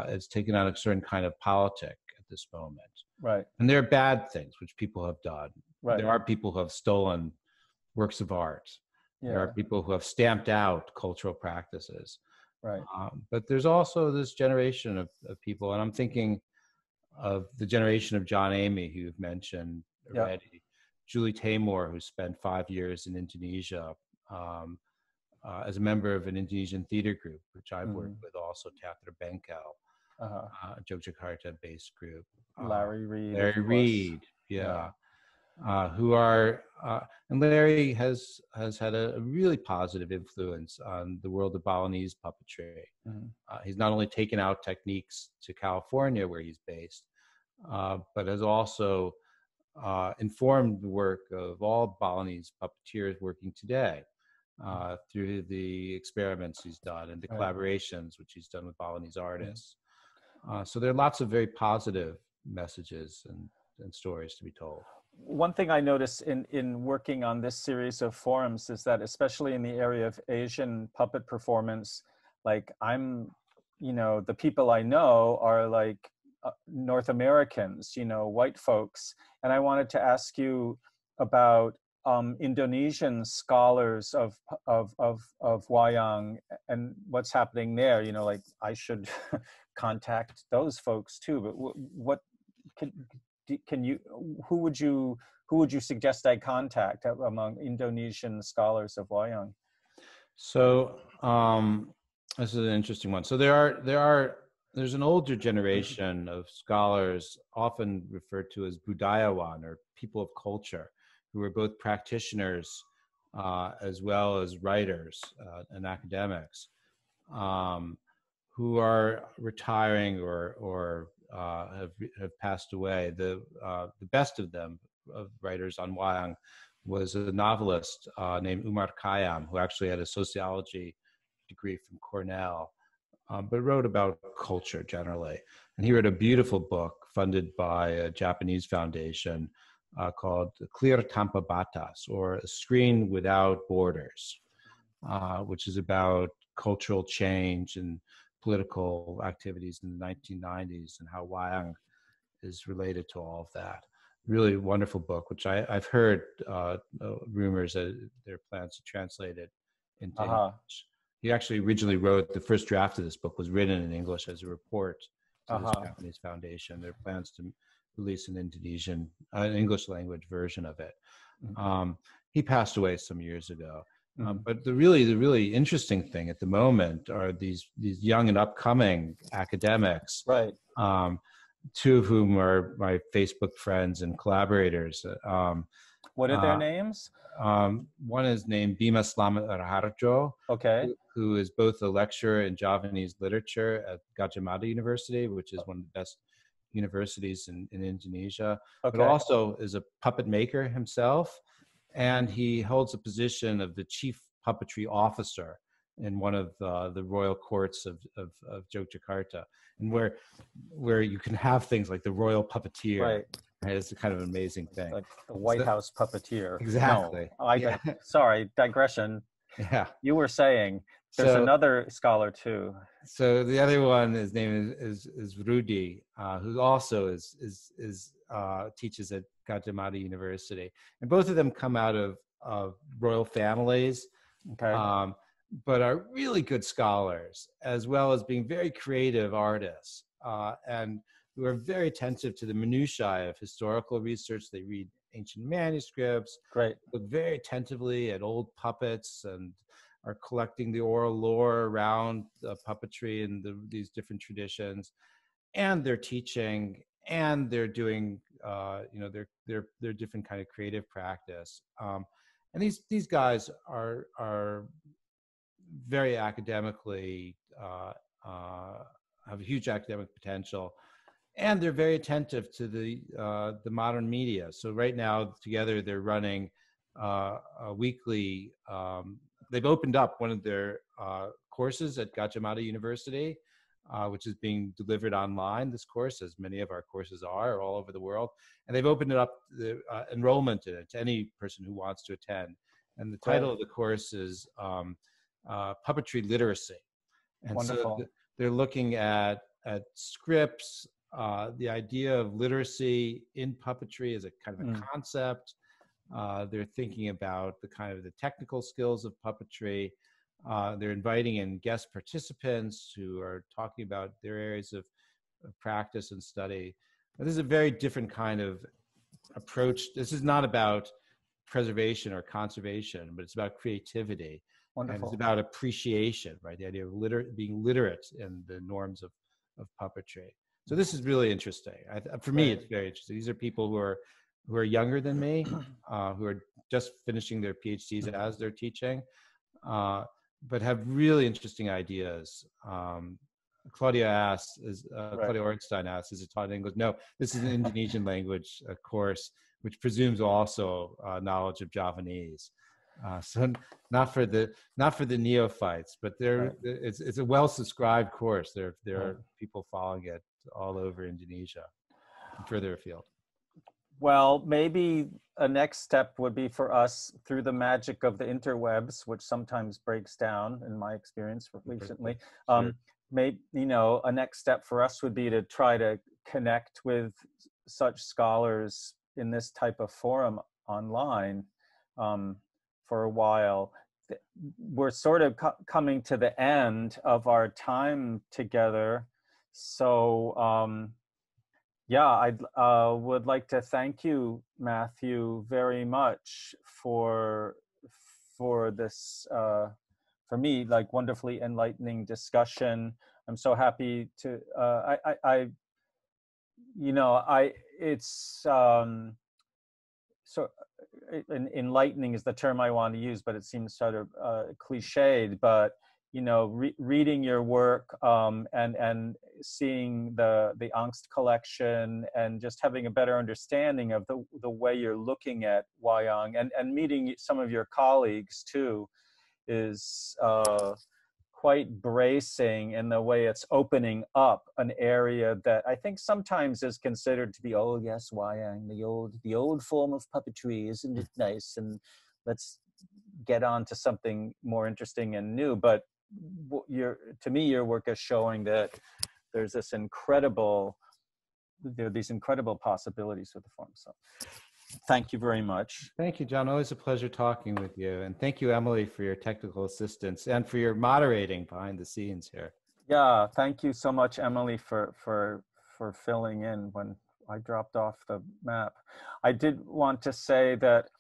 It's taken on a certain kind of politic at this moment. Right. And there are bad things which people have done. Right. There are people who have stolen works of art. Yeah. There are people who have stamped out cultural practices. Right. But there's also this generation of people, and I'm thinking of the generation of John Amy, who you've mentioned already. Julie Taymor, who spent 5 years in Indonesia as a member of an Indonesian theater group, which I've worked with, also Teater Bengkel, a Yogyakarta-based group. Larry Reed. Larry Reed, yeah. Who are, and Larry has had a really positive influence on the world of Balinese puppetry. He's not only taken out techniques to California, where he's based, but has also informed the work of all Balinese puppeteers working today through the experiments he's done and the collaborations which he's done with Balinese artists. So there are lots of very positive messages and stories to be told. One thing I notice in working on this series of forums is that, especially in the area of Asian puppet performance, like the people I know are like North Americans, white folks. And I wanted to ask you about Indonesian scholars of Wayang and what's happening there. Like I should contact those folks too. But what can you? Who would you suggest I contact among Indonesian scholars of Wayang? So this is an interesting one. So there's an older generation of scholars, often referred to as budayawan, or people of culture, who are both practitioners as well as writers and academics, who are retiring or have passed away. The best of them, of writers on Wayang, was a novelist named Umar Khayyam, who actually had a sociology degree from Cornell, but wrote about culture generally. And he wrote a beautiful book funded by a Japanese foundation called Clear Tanpa Batas, or A Screen Without Borders, which is about cultural change and political activities in the 1990s and how Wayang is related to all of that. Really wonderful book, which I've heard rumors that there are plans to translate it into English. He actually originally wrote the first draft of this book, was written in English as a report to this Japanese foundation. There are plans to release an English language version of it. He passed away some years ago. But the really interesting thing at the moment are these young and upcoming academics, right? Two of whom are my Facebook friends and collaborators. What are their names? One is named Bima Slamet Raharjo, who is both a lecturer in Javanese literature at Gadjah Mada University, which is one of the best universities in Indonesia, but also is a puppet maker himself. And he holds a position of the chief puppetry officer in one of the royal courts of Yogyakarta, and where you can have things like the royal puppeteer. Right. It's a kind of amazing thing. Like the White House puppeteer. Exactly. No, sorry, digression. Yeah. You were saying there's another scholar too. So the other one, his name is Rudy, who also teaches at Gadjah Mada University, and both of them come out of royal families, but are really good scholars, as well as being very creative artists, and who are very attentive to the minutiae of historical research. They read ancient manuscripts, look very attentively at old puppets, and are collecting the oral lore around puppetry and these different traditions. And they're teaching, and they're doing, their different kind of creative practice. And these guys are very academically, have a huge academic potential, and they're very attentive to the modern media. So right now, together, they're running a weekly. They've opened up one of their courses at Gadjah Mada University, which is being delivered online. This course, as many of our courses are all over the world, and they've opened it up the enrollment in it to any person who wants to attend. And the title of the course is Puppetry Literacy. And wonderful. So they're looking at scripts, the idea of literacy in puppetry as a kind of a concept. They're thinking about the kind of the technical skills of puppetry. They're inviting in guest participants who are talking about their areas of practice and study. But this is a very different kind of approach. This is not about preservation or conservation, but it's about creativity. Wonderful. And it's about appreciation, right? The idea of being literate in the norms of puppetry. So this is really interesting. For me, it's very interesting. These are people who are younger than me, who are just finishing their PhDs as they're teaching, but have really interesting ideas. Claudia Ornstein asks, is it taught in English? No, this is an Indonesian language course, which presumes also knowledge of Javanese. So not for the neophytes, but it's a well-subscribed course. There are people following it all over Indonesia and further afield. Well, maybe a next step would be for us, through the magic of the interwebs, which sometimes breaks down in my experience recently. Sure. Maybe, a next step for us would be to try to connect with such scholars in this type of forum online for a while. We're sort of coming to the end of our time together. So yeah, I would like to thank you, Matthew, very much for this, for me, like, wonderfully enlightening discussion. I'm so happy to, it's, so enlightening is the term I want to use, but it seems sort of cliched, but reading your work and seeing the Angst collection and just having a better understanding of the way you're looking at Wayang and meeting some of your colleagues too is quite bracing in the way it's opening up an area that I think sometimes is considered to be, oh yes, Wayang, the old form of puppetry, isn't it nice? And let's get on to something more interesting and new. But to me, your work is showing that there's these incredible possibilities with the form. So thank you very much. Thank you, John. Always a pleasure talking with you. And thank you, Emily, for your technical assistance and for your moderating behind the scenes here. Yeah, thank you so much, Emily, for filling in when I dropped off the map. I did want to say that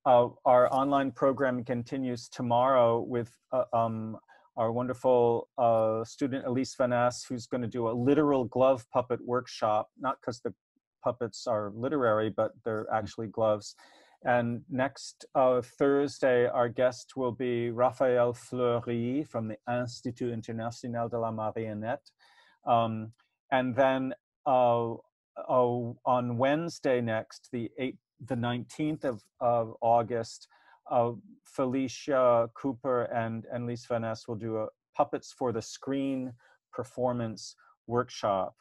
our online program continues tomorrow with our wonderful student Elise Van Ass, who's going to do a literal glove puppet workshop, not because the puppets are literary, but they're actually gloves. And next Thursday, our guest will be Raphaël Fleury from the Institut International de la Marionnette. And then on Wednesday next, the 19th of August, Felicia Cooper and Lise Van Ass will do a Puppets for the Screen performance workshop.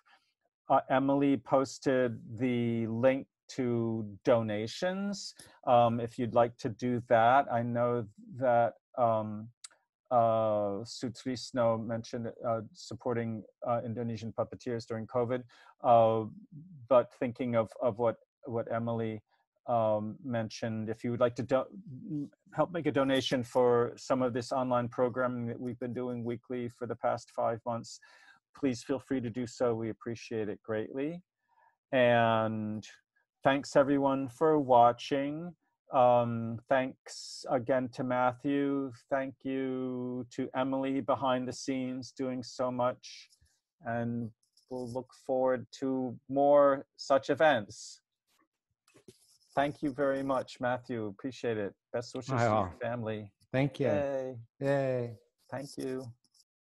Emily posted the link to donations if you'd like to do that. I know that Sutrisno mentioned supporting Indonesian puppeteers during COVID, but thinking of what Emily mentioned, if you would like to help make a donation for some of this online programming that we've been doing weekly for the past 5 months, please feel free to do so. We appreciate it greatly. And thanks everyone for watching. Thanks again to Matthew. Thank you to Emily behind the scenes doing so much. And we'll look forward to more such events. Thank you very much, Matthew. Appreciate it. Best wishes to your family. Thank you. Yay. Yay. Thank you.